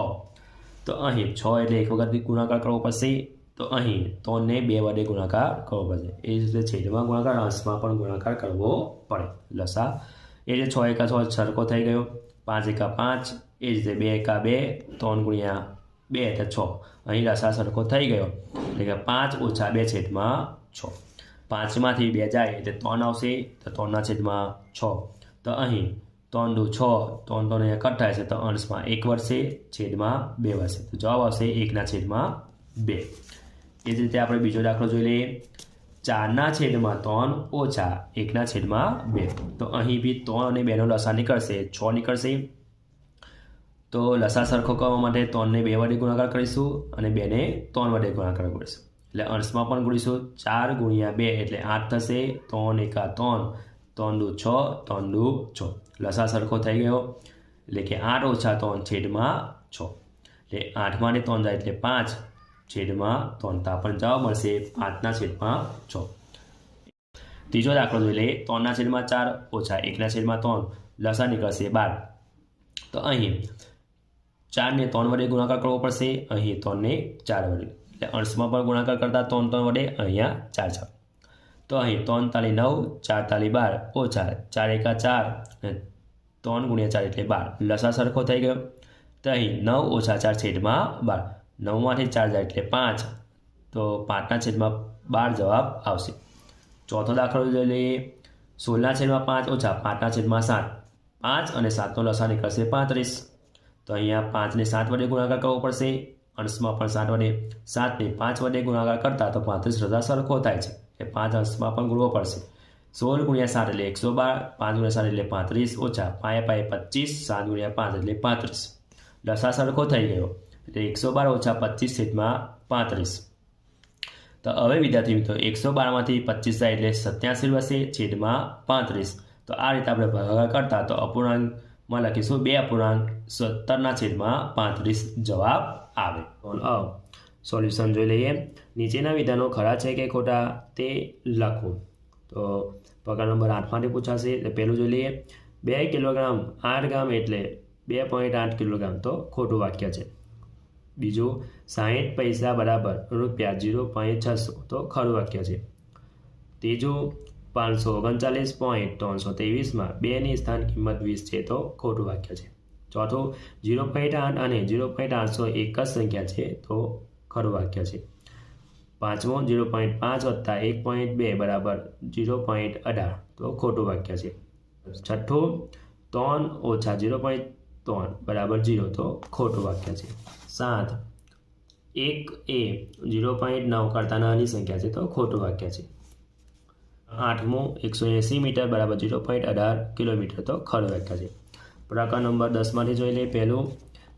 તો અહીં 6 એટલે એક વખત ગુણાકાર કરવો પડશે. તો અહીં 3 ને 2 વડે ગુણાકાર કરવો પડશે. એ જ રીતે છેદમાં ગુણાકાર અંશમાં પણ ગુણાકાર કરવો પડે. લસા એ રીતે 6 એકા 6 સરખો થઈ ગયો. 5 એકા 5 એ જ રીતે 2 એકા 2, 3 ગુણ્યા 2 એટલે 6. અહીં લસા સરખો થઈ ગયો એટલે કે 5 ઓછા 2/6. 5માંથી 2 જાય એટલે 3 આવશે તો 3/6. તો અહીં 3 દુ 6, 3 અહીંયા કટ થાય છે તો અંશમાં 1 વધશે છેદમાં 2 વધશે તો જવાબ આવશે 1/2. એ જ રીતે આપણે બીજો દાખલો જોઈ લઈએ. 4/3 ઓછા 1/2. તો અહીં બી 3 અને 2નો લસા નીકળશે 6 નીકળશે. તો લસા સરખો કરવા માટે 3 ને 2 વડે ગુણાકાર કરીશું અને 2 ને 3 વડે ગુણાકાર કરીશું એટલે અંશમાં પણ ગુણીશું. 4 ગુણ્યા 2 એટલે 8 થશે. 3 એકા 3, 3 દુ 6, 3 દુ 6. લસા સરખો થઈ ગયો એટલે કે 8 ઓછા 3 છેદમાં 6. એટલે 8માંથી 3 જાય એટલે 5 છેદમાં 3 તો આપણને જવાબ મળશે 5/6. ત્રીજો દાખલો જોઈ લઈએ. 3/4 ઓછા 1/3 લસા નીકળશે 12. તો અહીં 4ને 3 વડે ગુણાકાર કરવો પડશે, અહીં 3ને 4 વડે, એટલે અંશમાં પણ ગુણાકાર કરતા 3 વડે, અહીંયા 4 છે. તો અહીં 3 તાલી 9, 4 તાલી 12 ઓછા 4 એકા 4 અને 3 ગુણ્યા 4 એટલે 12. લસા સરખો થઈ ગયો. તો અહીં 9 ઓછા 4 છેદમાં 12. 9માંથી 4 જાય એટલે 5, તો 5/12 જવાબ આવશે. ચોથો દાખલો જોઈ લઈએ. 16/5 ઓછા 5/7. 5 અને 7નો લસા નીકળશે 35. તો અહીંયા 5ને 7 વડે ગુણાકાર કરવો પડશે, અંશમાં પણ 7 વડે. 7ને 5 વડે ગુણાકાર કરતા તો 35 રજા સરખો થાય છે, એટલે 5 અંશમાં પણ ગુણવો પડશે. 16 ગુણ્યા 7 એટલે 112, 5 ગુણ્યા 7 એટલે 35 ઓછા 5 25, 7 ગુણ્યા 5 એટલે 35. લસા સરખો થઈ ગયો, એટલે 112 ઓછા 25 છેદમાં 35. તો હવે વિદ્યાર્થી મિત્રો 112માંથી 25 જાય એટલે 87 વધશે છેદમાં 35. તો આ રીતે આપણે ભાગાકાર કરતા તો અપૂર્ણાંકમાં લખીશું 2/17/35 જવાબ આવે. સોલ્યુશન જોઈ લઈએ. નીચેના વિધાનો ખરા છે કે ખોટા તે લખો. તો પ્રકાર નંબર 8માંથી પૂછાશે. તો પહેલું જોઈ લઈએ. 2 કિલોગ્રામ 8 ગ્રામ એટલે 2.8 કિલોગ્રામ, તો ખોટું વાક્ય છે. બીજું 60 પૈસા બરાબર રૂપિયા 0.600, તો ખરું વાક્ય છે. ત્રીજું 539.323માં 2ની સ્થાન કિંમત 20 છે, તો ખોટું વાક્ય છે. ચોથું 0.8 અને 0.800 એક જ સંખ્યા છે, તો ખરું વાક્ય છે. પાંચમું 0.5 વત્તા 1.2 બરાબર 0.18, તો ખોટું વાક્ય છે. છઠ્ઠું 3 ઓછા 0.3 બરાબર 0, તો ખોટું વાક્ય છે. 7 1 એ 0.9 કરતાં નાની સંખ્યા છે, તો ખોટું વાક્ય છે. 8મું 180 મીટર બરાબર 0.18 કિલોમીટર, તો ખરું વાક્ય છે. પ્રકાર નંબર 10માંથી જોઈ લઈએ. પહેલું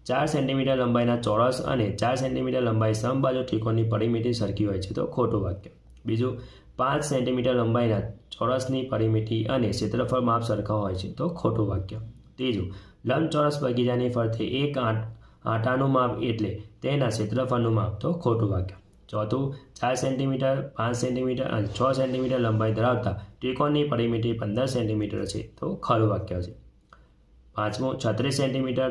4 સેન્ટીમીટર લંબાઈના ચોરસ અને 4 સેન્ટીમીટર લંબાઈ સમબાજુ ત્રિકોણની પરિમિતિ સરખી હોય છે, તો ખોટું વાક્ય. બીજું 5 સેન્ટીમીટર લંબાઈના ચોરસની પરિમિતિ અને ક્ષેત્રફળ માપ સરખા હોય છે, તો ખોટું વાક્ય. ત્રીજું લંબચોરસ બગીચાની ફરતે એક આંટાનું માપ એટલે તેના ક્ષેત્રફળનું માપ, તો ખોટું વાક્ય. ચોથું 4 સેન્ટીમીટર 5 સેન્ટીમીટર અને 6 સેન્ટીમીટર લંબાઈ ધરાવતા ત્રિકોણની પરિમિતિ 15 સેન્ટીમીટર છે, તો ખરું વાક્ય છે. પાંચમું 36 સેન્ટીમીટર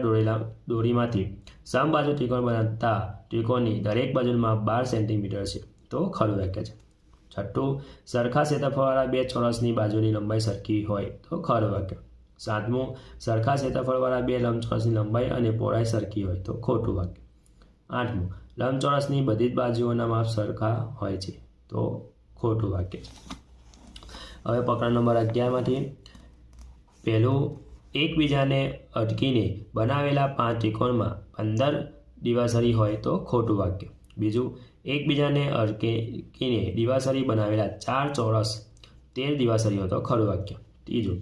દોરીમાંથી સમબાજુ ત્રિકોણ બનાવતા ત્રિકોણની દરેક બાજુનું માપ 12 સેન્ટીમીટર છે, તો ખરું વાક્ય છે. છઠ્ઠું સરખા ક્ષેત્રફળવાળા બે ચોરસની બાજુની લંબાઈ સરખી હોય, તો ખરું વાક્ય. સાતમું સરખા ક્ષેત્રફળવાળા બે લંબચોરસની લંબાઈ અને પહોળાઈ સરખી હોય, તો ખોટું વાક્ય. આઠમું લંબચોરસની બધી જ બાજુઓના માપ સરખા હોય છે, તો ખોટું વાક્ય છે. હવે પ્રકરણ નંબર 11માંથી પહેલું એકબીજાને અટકીને બનાવેલા 5 ત્રિકોણમાં 15 દિવાસળી હોય, તો ખોટું વાક્ય. બીજું એકબીજાને અટકીને દિવાસળી બનાવેલા 4 ચોરસ 13 દિવાસળીઓ, તો ખરું વાક્ય. ત્રીજું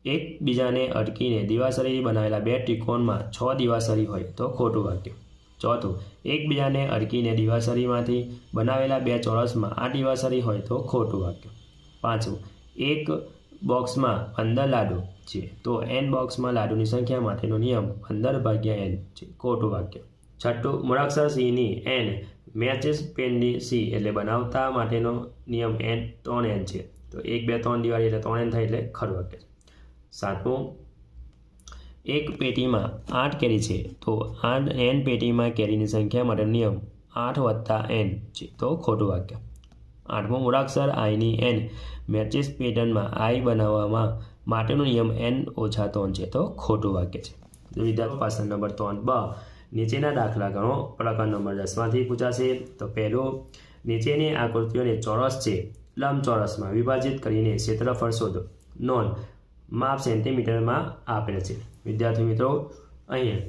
એકબીજાને અટકીને દિવાસળી બનાવેલા 2 ત્રિકોણમાં 6 દિવાસળી હોય, તો ખોટું વાક્ય. ચોથું એકબીજાને અટકીને દિવાસળીમાંથી બનાવેલા 2 ચોરસમાં 8 દિવાસળી હોય, તો ખોટું વાક્ય. પાંચમું એક બોક્સમાં 15 લાડુ છે, તો n બોક્સમાં લાડુની સંખ્યા માટેનો નિયમ 15/n છે, ખોટું વાક્ય. છઠ્ઠું મૂળાક્ષર C ની n મેચિસ પેનની C એટલે બનાવતા માટેનો નિયમ 3n છે, તો 1 2 3 દિવાળી એટલે 3n થાય, એટલે ખરું વાક્ય છે. સાતમું એક પેટીમાં 8 કેરી છે, તો n પેટીમાં કેરીની સંખ્યા માટેનો નિયમ 8+n છે, તો ખોટું વાક્ય. આઠમું મૂળાક્ષર I ની n મેચિસ પેટર્નમાં I બનાવવામાં માટેનો નિયમ n-3 છે, તો ખોટું વાક્ય છે. વિદ્યાર્થી પ્રશ્ન નંબર 3 બ નીચેના દાખલા ગણો. પ્રકાર નંબર 10માંથી પૂછાશે. તો પહેલું નીચેની આકૃતિઓને ચોરસ છે લંબચોરસમાં વિભાજિત કરીને ક્ષેત્રફળ શોધો. નોંધ માપ સેન્ટીમીટરમાં આપેલ છે. વિદ્યાર્થી મિત્રો અહીંયા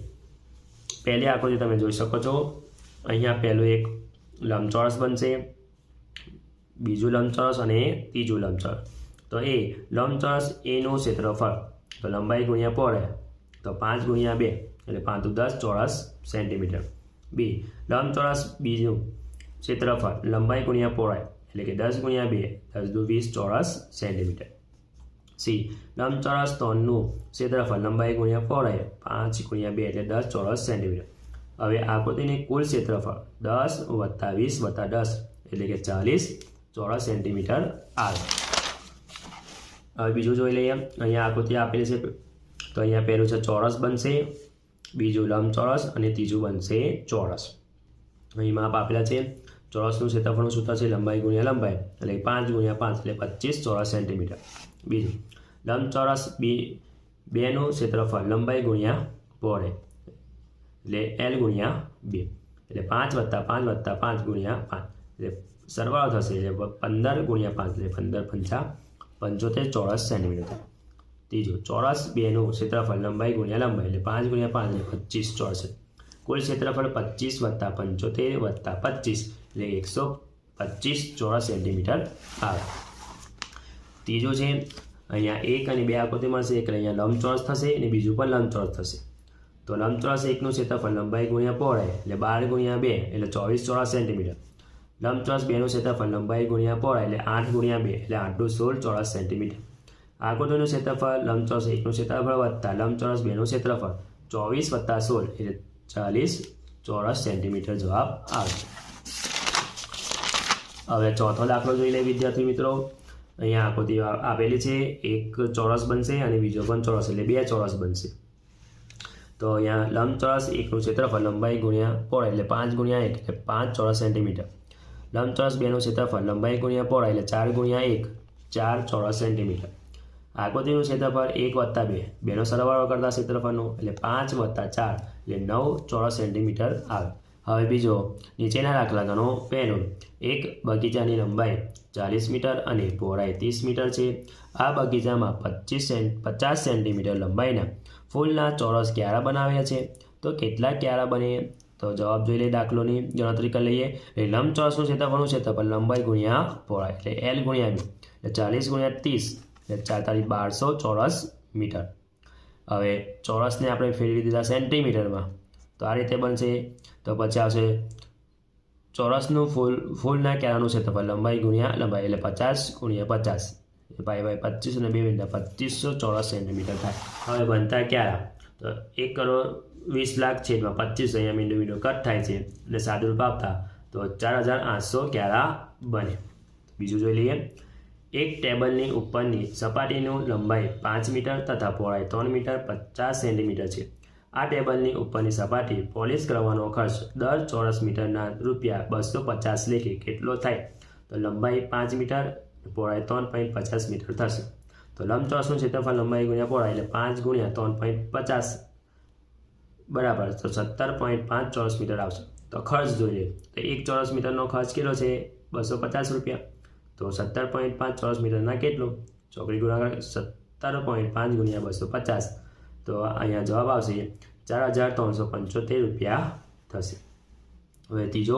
પહેલી આકૃતિ તમે જોઈ શકો છો. અહીંયા પહેલું એક લંબચોરસ બનશે, બીજું લંબચોરસ અને ત્રીજું લંબચોરસ. તો એ લંબચોરસ એનું ક્ષેત્રફળ, તો લંબાઈ ગુણ્યા પહોળાઈ, તો 5 ગુણ્યા 2 એટલે 5 × 10 ચોરસ સેન્ટીમીટર. બી લંબચોરસ બીજું ક્ષેત્રફળ લંબાઈ ગુણ્યા પહોળાઈ એટલે કે 10 ગુણ્યા 2 10 × 20 ચોરસ સેન્ટીમીટર. સી લંબચોરસ 3નું ક્ષેત્રફળ લંબાઈ ગુણ્યા પહોળાઈ 5 ગુણ્યા 2 એટલે 10 ચોરસ સેન્ટીમીટર. હવે આકૃતિની કુલ ક્ષેત્રફળ 10 + 20 + 10 એટલે કે 40 ચોરસ સેન્ટીમીટર આવે. હવે બીજું જોઈ લઈએ. અહીંયા આકૃતિ આપેલી છે તો અહીંયા પહેલું છે ચોરસ બનશે, બીજું લંબચોરસ અને ત્રીજું બનશે ચોરસ. અહીં માપ આપેલા છે. ચોરસનું ક્ષેત્રફળનું સૂત્ર છે લંબાઈ ગુણ્યા લંબાઈ એટલે 5 × 5 એટલે 25 ચોરસ સેન્ટીમીટર. બીજું લંબચોરસ બેનું ક્ષેત્રફળ લંબાઈ ગુણ્યા પહોળાઈ એટલે L × 2 એટલે 5 + 5 + 5 × 5 એટલે સરવાળો થશે એટલે 15 × 5 એટલે 15 × 5 75 ચોરસ સેન્ટીમીટર. ત્રીજું ચોરસ બેનું ક્ષેત્રફળ લંબાઈ ગુણ્યા લંબાઈ એટલે 5 × 5 એટલે 25 ચોરસ. કુલ ક્ષેત્રફળ 25 + 75 + 25 એટલે 125 ચોરસ સેન્ટીમીટર આવે. ત્રીજું છે અહીંયા 1 અને 2 આકૃતિ મળશે, એક અહીંયા લંબચોરસ થશે અને બીજું પણ લંબચોરસ થશે. તો લંબચોરસ 1નું ક્ષેત્રફળ લંબાઈ ગુણ્યા પહોળાઈ એટલે 12 × 2 એટલે 24 ચોરસ સેન્ટીમીટર. લંબચોરસ 2નું ક્ષેત્રફળ લંબાઈ ગુણ્યા પહોળાઈ એટલે 8 × 2 એટલે 816 ચોરસ સેન્ટીમીટર. આકૃતિનું ક્ષેત્રફળ લંબચોરસ 1નું ક્ષેત્રફળ વત્તા લંબચોરસ 2નું ક્ષેત્રફળ 24 + 16 એટલે 40 ચોરસ સેન્ટીમીટર જવાબ આવે. હવે ચોથો દાખલો જોઈ લે વિદ્યાર્થી મિત્રો. અહીંયા આકૃતિ આપેલી છે, એક ચોરસ બનશે અને બીજો પણ ચોરસ એટલે 2 ચોરસ બનશે. તો અહીંયા લંબચોરસ 1નું ક્ષેત્રફળ લંબાઈ ગુણ્યા પહોળાઈ એટલે 5 × 1 એટલે 5 ચોરસ સેન્ટીમીટર. લંબચોરસ 2નું ક્ષેત્રફળ લંબાઈ ગુણ્યા પહોળાઈ એટલે 4 × 1 4 ચોરસ સેન્ટીમીટર. આકૃતિનું ક્ષેત્રફળ 1 + 2 બેનો સરવાળો કરતા ક્ષેત્રફળનું એટલે 5 + 4 એટલે 9 ચોરસ સેન્ટીમીટર આવે. હવે બીજો નીચેના દાખલા ગણો. પહેલું, એક બગીચાની લંબાઈ 40 મીટર અને પહોળાઈ 30 મીટર છે. આ બગીચામાં 50 સેન્ટીમીટર લંબાઈના ફૂલના ચોરસ ક્યારા બનાવ્યા છે. તો કેટલા ક્યારા બને? તો જવાબ જોઈ લઈએ, દાખલોની ગણતરી કરી લઈએ. લંબચોરસનું ક્ષેત્રફળ લંબાઈ ગુણ્યા પહોળાઈ એટલે L × 2 એટલે 40 × 30 એટલે 1200 ચોરસ મીટર. હવે ચોરસને આપણે ફેરવી દીધા સેન્ટીમીટરમાં તો આ રીતે બનશે. તો પછી આવશે ચોરસનું ફૂલના ક્યારાનું ક્ષેત્રફળ લંબાઈ ગુણ્યા લંબાઈ એટલે 50 × 50 25 અને 2 2500 ચોરસ સેન્ટીમીટર થાય. હવે બનતા ક્યારા તો 1,20,00,000 / 25 અહીંયા મીંડું કટ થાય છે એટલે સાદુરૂપ આપતા તો 4,800 ક્યારા બને. બીજું જોઈ લઈએ. એક ટેબલની ઉપરની સપાટીનું લંબાઈ 5 મીટર તથા પહોળાઈ 3 મીટર 50 સેન્ટીમીટર છે. આ ટેબલની ઉપરની સપાટી પોલિશ કરવાનો ખર્ચ દર ચોરસ મીટરના ₹250 લેખે કેટલો થાય? તો લંબાઈ 5 મીટર પહોળાઈ 3.50 મીટર થશે. તો લંબચોરસનું ક્ષેત્રફળ લંબાઈ ગુણ્યા પહોળાઈ એટલે 5 × 3.50 બરાબર તો 17.5 ચોરસ મીટર આવશે. તો ખર્ચ જોઈએ તો 1 ચોરસ મીટરનો ખર્ચ કેટલો છે? ₹250. તો 17.5 ચોરસ મીટરના કેટલું? ચોકડી ગુણાકાર 17.5 × 250 તો અહીંયા જવાબ આવશે ₹4,375 થશે. હવે ત્રીજો,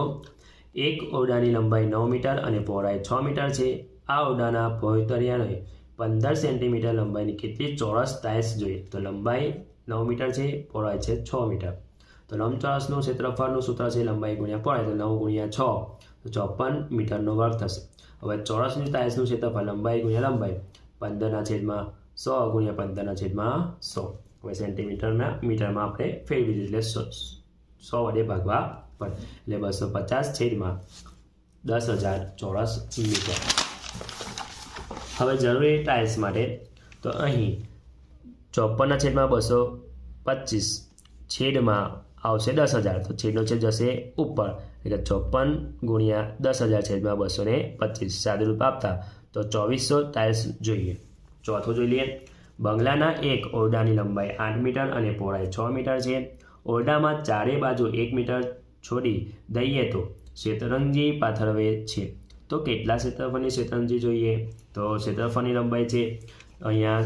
એક ઓરડાની લંબાઈ 9 મીટર અને પહોળાઈ 6 મીટર છે. આ ઓરડાના ભોંયતળિયાને 15 સેન્ટીમીટર લંબાઈની કેટલી ચોરસ ટાઇલ્સ જોઈએ? તો લંબાઈ 9 મીટર છે, પહોળાઈ છે 6 મીટર. તો લંબચોરસનું ક્ષેત્રફળનું સૂત્ર છે લંબાઈ ગુણ્યા પહોળાઈ તો 9 × 6 તો 54 મીટરનો વર્ગ થશે. હવે ચોરસની ટાઇલ્સનું ક્ષેત્રફળ લંબાઈ ગુણ્યા લંબાઈ 15/100 × 15/100. હવે સેન્ટીમીટરના મીટરમાં આપણે ફેરવી દીધું એટલે 100 વડે ભાગવા પડે એટલે 250 / 10,000 ચોરસ મીટર. હવે જરૂરી ટાઇલ્સ માટે તો અહીં 54/225 છેદમાં આવશે 10,000 તો છેદનો છેદ જશે ઉપર એટલે 54 × 10,000 / 225 સાદુરૂપ આપતા તો 2400 ટાઇલ્સ જોઈએ. ચોથું જોઈ લઈએ. બંગલાના એક ઓરડાની લંબાઈ 8 મીટર અને પહોળાઈ 6 મીટર છે. ઓરડામાં ચારે બાજુ 1 મીટર છોડી દઈએ તો શેતરંજી પાથરવે છે. તો કેટલા ક્ષેત્રફળની શેતરંજી જોઈએ? તો ક્ષેત્રફળની લંબાઈ છે અહીંયા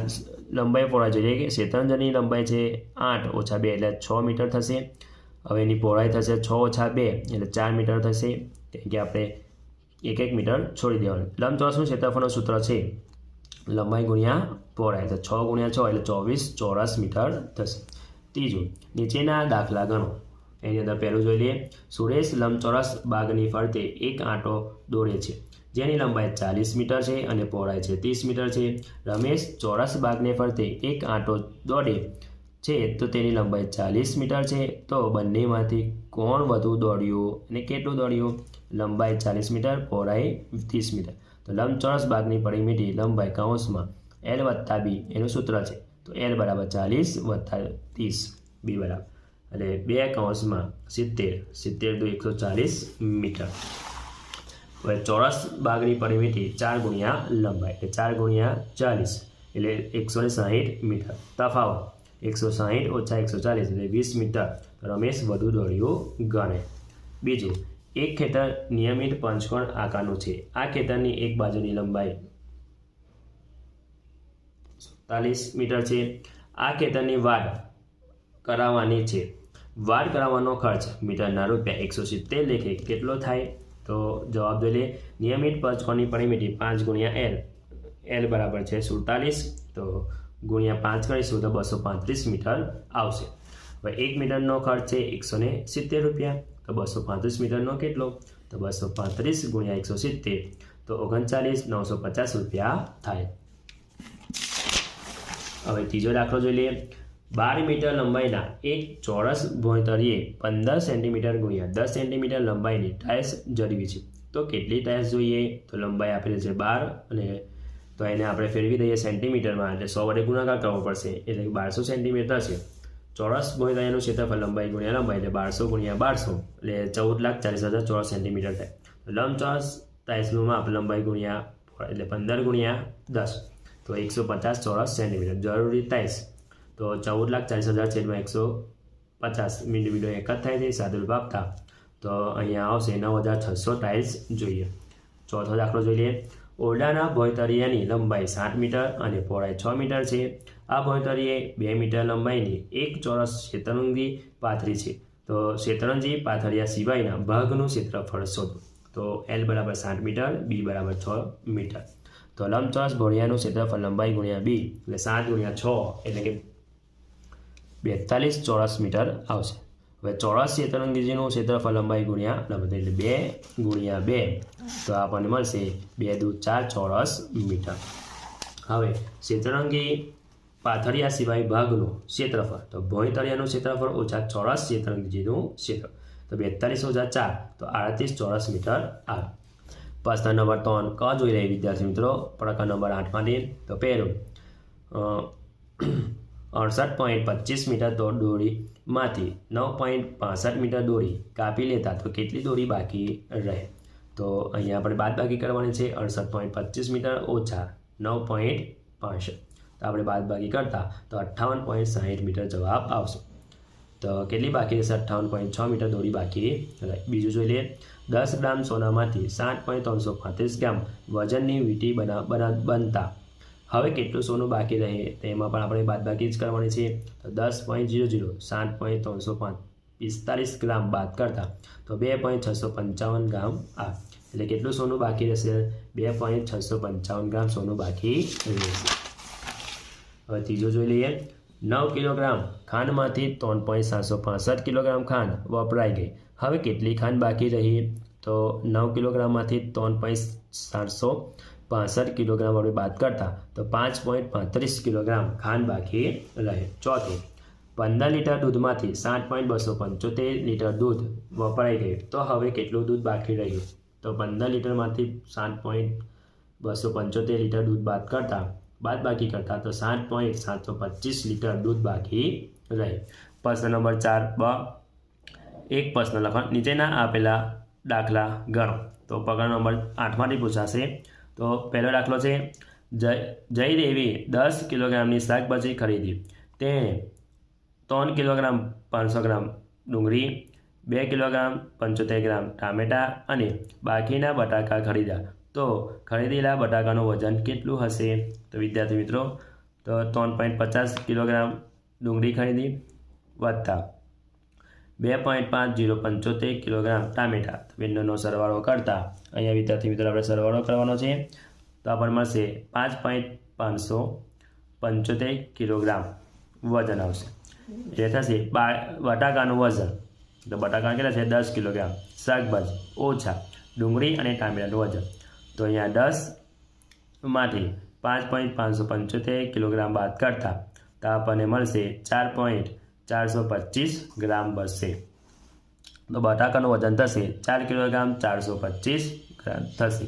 લંબાઈ પહોળાઈ જોઈએ કે શેતરંજીની લંબાઈ છે 8 - 2 એટલે 6 મીટર થશે. હવે એની પહોળાઈ થશે 6 - 2 એટલે 4 મીટર થશે. કેમ કે આપણે 1 મીટર છોડી દેવાનું. લંબચોરસનું ક્ષેત્રફળનું સૂત્ર છે લંબાઈ ગુણ્યા પહોળાઈ તો 6 × 6 એટલે 24 ચોરસ મીટર થશે. ત્રીજું, નીચેના દાખલા ગણો. એની અંદર પહેલું જોઈ લઈએ. સુરેશ લંબચોરસ બાગની ફરતે એક આંટો દોરે છે જેની લંબાઈ 40 મીટર છે અને પહોળાઈ છે 30 મીટર છે. રમેશ ચોરસ બાગને ફરતે એક આંટો દોડે છે તો તેની લંબાઈ 40 મીટર છે. તો બંનેમાંથી કોણ વધુ દોડ્યું અને કેટલું દોડ્યું? લંબાઈ 40 મીટર, પહોળાઈ 30 મીટર. તો લંબચોરસ ભાગની પરિમિતિ લંબાઈ કૌંસમાં L વત્તા B એનું સૂત્ર છે. તો L બરાબર 40 વત્તા 30 B બરાબર એટલે 2 કૌંસમાં 70 70 દુ 140 મીટર. હવે ચોરસ ભાગની પરિમિતિ 4 ગુણ્યા લંબાઈ એટલે 4 ગુણ્યા 40 એટલે 160 મીટર. તફાવત 160 ઓછા 140 એટલે 20 મીટર. રમેશ વધુ દોડ્યું ગણે. બીજું, એક ખેતર નિયમિત પંચકોણ આકારનું છે. આ ખેતરની એક બાજુની લંબાઈ 47 મીટર છે. આ ખેતરની વાડ કરાવવાની છે. વાડ કરાવવાનો ખર્ચ મીટરના રૂપિયા 170 લેખે કેટલો થાય? તો જવાબ જોઈ લે. નિયમિત પંચકોણની પરિમિતિ 5 ગુણ્યા L. L બરાબર છે 47, તો ગુણ્યા 5 કરીશું તો 235 મીટર આવશે. હવે 1 મીટરનો ખર્ચ છે 170 રૂપિયા. તો 235 મીટરનો કેટલો? તો 235 ગુણ્યા 170 તો 39,950 રૂપિયા થાય. હવે ત્રીજો દાખલો જોઈ લઈએ. 12 મીટર લંબાઈના એક ચોરસ ભોંયતળીએ 15 સેન્ટીમીટર ગુણ્યા 10 સેન્ટીમીટર લંબાઈની ટાઇલ્સ જડવી છે. તો કેટલી ટાઇલ્સ જોઈએ? તો લંબાઈ આપેલી છે 12 અને તો એને આપણે ફેરવી દઈએ સેન્ટીમીટરમાં એટલે 100 વડે ગુણાકાર કરવો પડશે એટલે 1200 સેન્ટીમીટર છે. ચોરસ ભોંયતળીનું ક્ષેત્રફળ લંબાઈ ગુણ્યા લંબાઈ એટલે 1200 ગુણ્યા 1200 એટલે 14,40,000 ચોરસ સેન્ટીમીટર થાય. લંબચોરસ ટાઇલ્સનું માપ લંબાઈ ગુણ્યા એટલે 15 ગુણ્યા 10 તો 150 ચોરસ સેન્ટીમીટર. જરૂરી ટાઇલ્સ તો 14,40,000 છેદમાં 150 મિલીમીટર એક જ થાય છે. સાદુરૂપ આપતા તો અહીંયા આવશે 9,600 ટાઇલ્સ જોઈએ. ચોથો દાખલો જોઈ લઈએ. ઓરડાના ભોંયતળિયાની લંબાઈ 60 મીટર અને પહોળાઈ 6 મીટર છે. આ ભોંયતળિયે 2 મીટર લંબાઈની એક ચોરસ શેતરંજી પાથરી છે. તો શેતરંજી પાથરિયા સિવાયના ભાગનું ક્ષેત્રફળ શોધો. તો L બરાબર 60 મીટર, B બરાબર 6 મીટર. તો લંબચોરસ ભોંયતળિયાનું ક્ષેત્રફળ લંબાઈ ગુણ્યા B એટલે 7 ગુણ્યા 6 એટલે કે 42 ચોરસ મીટર આવશે. હવે ચોરસ શેતરંજીનું ક્ષેત્રફળ લંબાઈ ગુણ્યા લંબાઈ એટલે 2 ગુણ્યા 2 તો આપણને મળશે 2 દુ 4 ચોરસ મીટર. હવે શેતરંજી પાથરિયા સિવાય ભાગનું ક્ષેત્રફળ તો ભોંયતળિયાનું ક્ષેત્રફળ ઓછા ચોરસ શેતરંજીનું ક્ષેત્રફળ તો 42 ઓછા 4 તો 38 ચોરસ મીટર આવે. પ્રશ્ન નંબર 3 ક જોઈ રહી વિદ્યાર્થી મિત્રો. પ્રકરણ નંબર 8 માંથી તો પહેલું 68.25 મીટર દોરીમાંથી 9.65 મીટર દોરી કાપી લેતા તો કેટલી દોરી બાકી રહે? તો અહીંયા આપણે બાદબાકી કરવાની છે. 68.25 મીટર ઓછા 9.65 તો આપણે બાદબાકી કરતા તો 58.60 મીટર જવાબ આવશે. તો કેટલી બાકી રહેશે? 58.6 મીટર દોરી બાકી રહે. બીજું જોઈ લઈએ. 10 ગ્રામ સોનામાંથી 7.335 ગ્રામ વજનની વીંટી બનતા હવે કેટલું સોનું બાકી રહે? તેમાં પણ આપણે બાદબાકી જ કરવાની છે. તો 10.00 7.345 ગ્રામ બાદ કરતા તો 2.655 ગ્રામ આવે એટલે કેટલું સોનું બાકી રહેશે? 2.655 ગ્રામ સોનું બાકી રહેશે. હવે ત્રીજો જોઈ લઈએ. 9 કિલોગ્રામ ખાંડમાંથી 3.765 કિલોગ્રામ ખાંડ વપરાઈ ગઈ. હવે કેટલી ખાંડ બાકી રહી? તો 9 કિલોગ્રામમાંથી 3.765 કિલોગ્રામ આપણે બાદ કરતા તો 5.35 કિલોગ્રામ ખાંડ બાકી રહે. ચોથું 15 લીટર દૂધમાંથી 7.275 લીટર દૂધ વપરાઈ ગયું. તો હવે કેટલું દૂધ બાકી રહ્યું? તો 15 લીટરમાંથી 7.275 લીટર દૂધ બાકી કરતા તો 7.725 લીટર દૂધ બાકી રહે. પ્રશ્ન નંબર 4 બ. એક પ્રશ્ન લખો. નીચેના આપેલા દાખલા ગણો. તો પ્રકરણ નંબર 8 માંથી પૂછાશે. તો પહેલો દાખલો છે. જયદેવી 10 કિલોગ્રામની શાકભાજી ખરીદી. તેણે 3 કિલોગ્રામ 500 ગ્રામ ડુંગળી, 2 કિલોગ્રામ 75 ગ્રામ ટામેટાં અને બાકીના બટાકા ખરીદ્યા. તો ખરીદેલા બટાકાનું વજન કેટલું હશે? તો વિદ્યાર્થી મિત્રો તો 3.50 કિલોગ્રામ ડુંગળી ખરીદી વત્તા 2.5075 કિલોગ્રામ ટામેટાં. બંનેનો સરવાળો કરતા અહીંયા વિદ્યાર્થી મિત્રો આપણે સરવાળો કરવાનો છે. તો આપણને મળશે 5.575 કિલોગ્રામ વજન આવશે. એ થશે બટાકાનું વજન. તો બટાકા કેટલા છે? 10 કિલોગ્રામ. શાકભાજી ઓછા ડુંગળી અને ટામેટાનું વજન. તો અહીંયા 10માંથી 5.575 કિલોગ્રામ બાદ કરતા તો આપણને મળશે 4.425 ગ્રામ બચશે. તો બટાકાનું વજન થશે 4 કિલોગ્રામ 425 ગ્રામ થશે.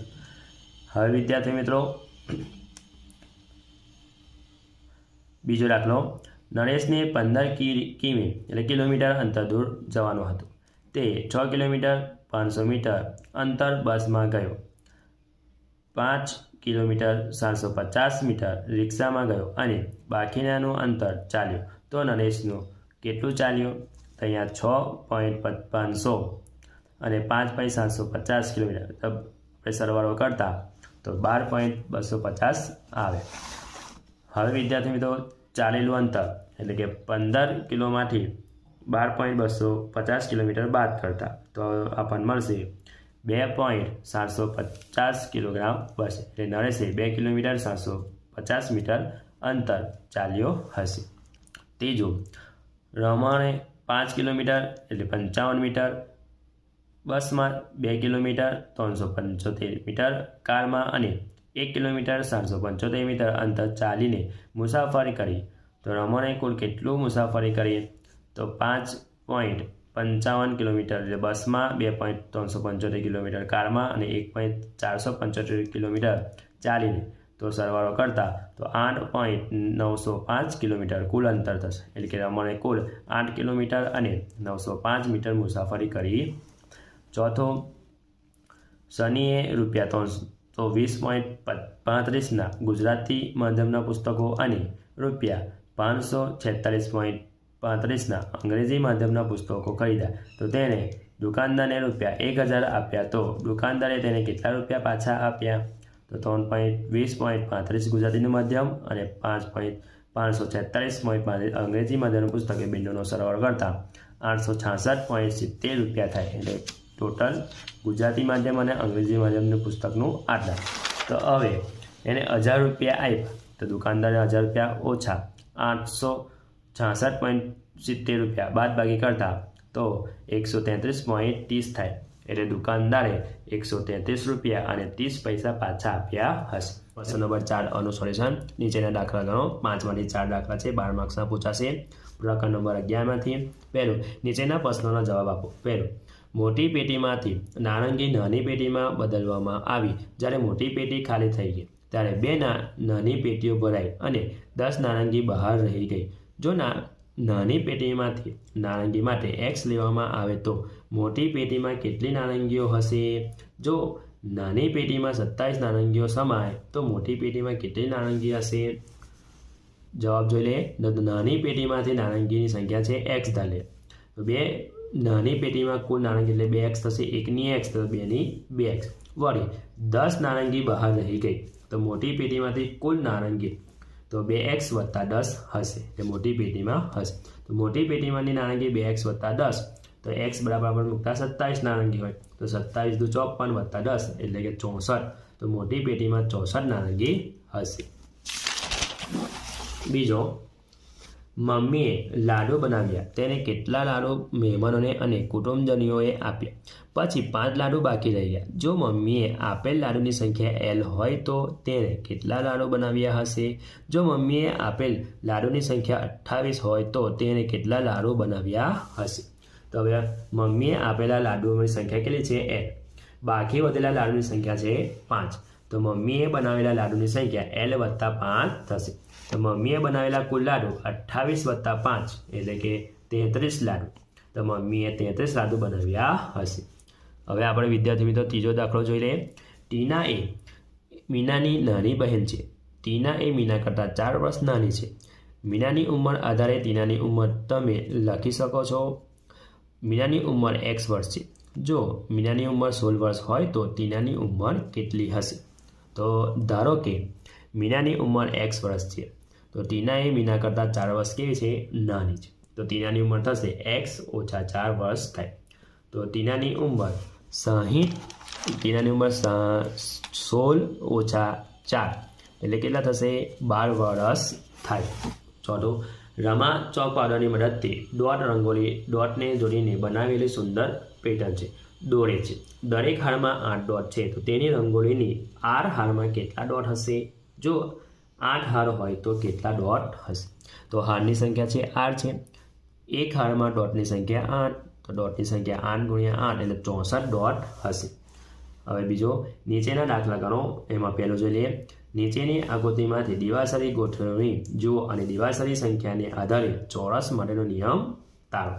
હવે વિદ્યાર્થી મિત્રો બીજો દાખલો, નરેશને 15 કિમી એટલે કિલોમીટર અંતર દૂર જવાનું હતું. તે 6 કિલોમીટર 500 મીટર અંતર બસમાં ગયો, 5 કિલોમીટર 750 મીટર રિક્ષામાં ગયો અને બાકીનાનું અંતર ચાલ્યો. તો નરેશનું કેટલું ચાલ્યું? તો અહીંયા 6.500 અને 5.750 કિલોમીટર આપણે સરવાળો કરતા તો 12.250 આવે. હવે વિદ્યાર્થી મિત્રો ચાલેલું અંતર એટલે કે 15 કિલોમાંથી 12.250 કિલોમીટર બાદ કરતા તો આપણને મળશે 2.750 કિલોગ્રામ બચશે. એટલે નરેશે 2 કિલોમીટર 750 મીટર અંતર ચાલ્યો હશે. ત્રીજું, રમણે 5 કિલોમીટર એટલે 55 મીટર બસમાં, 2 કિલોમીટર 375 મીટર કારમાં અને 1 કિલોમીટર 775 મીટર અંતર ચાલીને મુસાફરી કરી. તો રમણે કુલ કેટલું મુસાફરી કરી? તો 5.55 કિલોમીટર એટલે બસમાં, 2.375 કિલોમીટર કારમાં અને 1.475 કિલોમીટર ચાલીને. તો સરવાળો કરતા તો 8.905 કિલોમીટર કુલ અંતર થશે. એટલે કે રમણે કુલ 8 કિલોમીટર અને 905 મીટર મુસાફરી કરી. ચોથો, શનિએ ₹320.35ના ગુજરાતી માધ્યમના પુસ્તકો અને ₹546.35ના અંગ્રેજી માધ્યમના પુસ્તકો ખરીદ્યા. તો તેણે દુકાનદારને ₹1000 આપ્યા. તો દુકાનદારે તેને કેટલા રૂપિયા પાછા આપ્યા? તો 320.35 ગુજરાતીનું માધ્યમ અને 546.35 અંગ્રેજી માધ્યમનું પુસ્તક એ બંનેનો સરવાળો કરતા 866.70 રૂપિયા થાય. એટલે ટોટલ ગુજરાતી માધ્યમ અને અંગ્રેજી માધ્યમનું પુસ્તકનું આટલા. તો હવે એને 1000 રૂપિયા આપ્યા તો દુકાનદારે 1000 રૂપિયા ઓછા 866.70 રૂપિયા બાદ બાકી કરતા તો 133.30 થાય. એટલે દુકાનદારે 133 રૂપિયા અને 30 પૈસા પાછા આપ્યા હશે. પ્રશ્ન નંબર 4 આનું સોલ્યુશન. નીચેના દાખલા ગણો. 5માંથી 4 દાખલા છે, 12 માર્ક્સના પૂછાશે. પ્રકરણ નંબર 11માંથી પહેલું, નીચેના પ્રશ્નોના જવાબ આપો. પહેલું, મોટી પેટીમાંથી નારંગી નાની પેટીમાં બદલવામાં આવી. જ્યારે મોટી પેટી ખાલી થઈ ગઈ ત્યારે 2 નાની પેટીઓ ભરાઈ અને 10 નારંગી બહાર રહી ગઈ. જો નાની પેટીમાંથી નારંગી માટે x લેવામાં આવે તો મોટી પેટીમાં કેટલી નારંગીઓ હશે? જો નાની પેટીમાં 27 નારંગીઓ સમાય તો મોટી પેટીમાં કેટલી નારંગી હશે? જવાબ જોઈ લે. નાની પેટીમાંથી નારંગીની સંખ્યા છે x ધારે. તો 2 નાની પેટીમાં કુલ નારંગી એટલે 2x થશે. 1ની x તો 2ની 2x. વળી 10 નારંગી બહાર રહી ગઈ તો મોટી પેટીમાંથી કુલ નારંગી તો 2x વત્તા 10 હશે. એટલે મોટી પેટીમાં હશે. તો મોટી પેટીમાંની નારંગી 2x વત્તા 10 તો x બરાબર આપણે મૂકતા 27 નારંગી હોય તો 27 દુ 54 વત્તા 10 એટલે કે 64. તો મોટી પેટીમાં 64 નારંગી હશે. બીજો, મમ્મીએ લાડુ બનાવ્યા. તેને કેટલા લાડુ મહેમાનોને અને કુટુંબજનોએ આપ્યા. પછી 5 લાડુ બાકી રહી ગયા. જો મમ્મીએ આપેલ લાડુની સંખ્યા L હોય તો તેણે કેટલા લાડુ બનાવ્યા હશે? જો મમ્મીએ આપેલ લાડુની સંખ્યા 28 હોય તો તેણે કેટલા લાડુ બનાવ્યા હશે? તો હવે મમ્મીએ આપેલા લાડુઓની સંખ્યા કેટલી છે? L. બાકી વધેલા લાડુની સંખ્યા છે 5. તો મમ્મીએ બનાવેલા લાડુની સંખ્યા L વત્તા 5 થશે. તો મમ્મીએ બનાવેલા કુલ લાડુ 28 વત્તા 5 એટલે કે 33 લાડુ. તો મમ્મીએ 33 લાડુ બનાવ્યા હશે. હવે આપણે વિદ્યાર્થી મિત્રો ત્રીજો દાખલો જોઈ લઈએ. ટીના એ મીનાની નાની બહેન છે. ટીના એ મીના કરતાં 4 વર્ષ નાની છે. મીનાની ઉંમર આધારે ટીનાની ઉંમર તમે લખી શકો છો. મીનાની ઉંમર x વર્ષ છે. જો મીનાની ઉંમર 16 વર્ષ હોય તો ટીનાની ઉંમર કેટલી હશે? તો ધારો કે મીનાની ઉંમર x વર્ષ છે તો ટીના એ મીના કરતાં 4 વર્ષ કેવી છે? નાની છે. તો ટીનાની ઉંમર થશે x ઓછા 4 વર્ષ થાય. તો ટીનાની ઉંમર 60. ટીનાની ઉંમર 16 ઓછા 4 એટલે કેટલા થશે? 12 વર્ષ થાય. ચોથું, રમા ચોક પાવડરની મદદથી ડોટને જોડીને બનાવેલી સુંદર પેટર્ન છે દોરે છે. દરેક હારમાં 8 ડોટ છે તો તેની રંગોળીની R હારમાં કેટલા ડોટ હશે? જો 8 હાર હોય તો કેટલા ડોટ હશે? તો હારની સંખ્યા છે 8 છે, એક હારમાં ડોટની સંખ્યા 8, તો ડોટની સંખ્યા 8 ગુણ્યા 8 એટલે 64 ડોટ હશે. હવે બીજો નીચેના દાખલા ગણો. એમાં પહેલો જોઈ લઈએ. નીચેની આકૃતિમાંથી દિવાસળી ગોઠવણી જુઓ અને દિવાસળી સંખ્યાને આધારે ચોરસ માટેનો નિયમ તારો.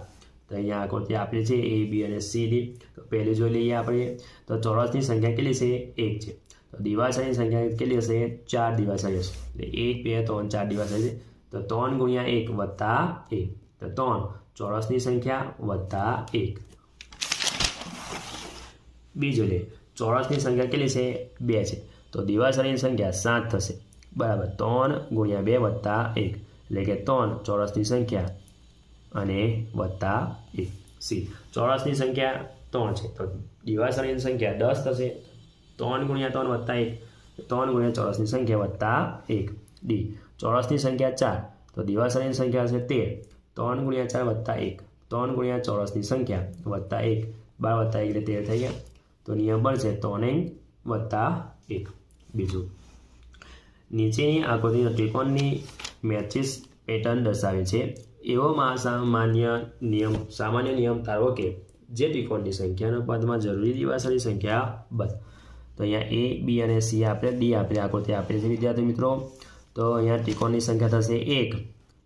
તો અહીંયા આકૃતિ આપેલી છે A, B અને C, D. તો પહેલી જોઈ લઈએ આપણે. તો ચોરસની સંખ્યા કેટલી છે? 1 છે. તો દિવાસળીની સંખ્યા કેટલી હશે? 4 દિવાસળી હશે. એટલે 1, 2, 3, 4 દિવાસળી છે. તો 3 ગુણ્યા 1 વત્તા 1. તો 3 ચોરસની સંખ્યા વત્તા 1. બીજું લે, ચોરસની સંખ્યા કેટલી છે? 2 છે. તો દિવાસળીની સંખ્યા 7 થશે. બરાબર. 3 ગુણ્યા 2 વત્તા 1 એટલે કે 3 ચોરસની સંખ્યા અને વત્તા 1. સી, ચોરસની સંખ્યા 3 છે. તો દિવાસળીની સંખ્યા 10 થશે. 3 ગુણ્યા 3 વત્તા 1, 3 ગુણ્યા ચોરસની સંખ્યા વત્તા 1. ડી, ચોરસની સંખ્યા 4. તો દિવાસળીની સંખ્યા હશે 13. 3 ગુણ્યા 4 વત્તા 1, 3 ગુણ્યા ચોરસની સંખ્યા વત્તા 1, 12 વત્તા 1 એટલે 13 થઈ ગયા. તો નિયમ બનશે 3 વત્તા 1. બીજું, નીચેની આકૃતિ ત્રિકોણની મેચિસ પેટર્ન દર્શાવે છે. એવો સામાન્ય નિયમ તારવો કે જે ત્રિકોણની સંખ્યાના પદમાં જરૂરી દિવાસળી સંખ્યા બસ. તો અહીંયા A, B અને C આપણે D આપણે આકૃતિ આપેલી છે વિદ્યાર્થી મિત્રો. તો અહીંયા ત્રિકોણની સંખ્યા થશે 1,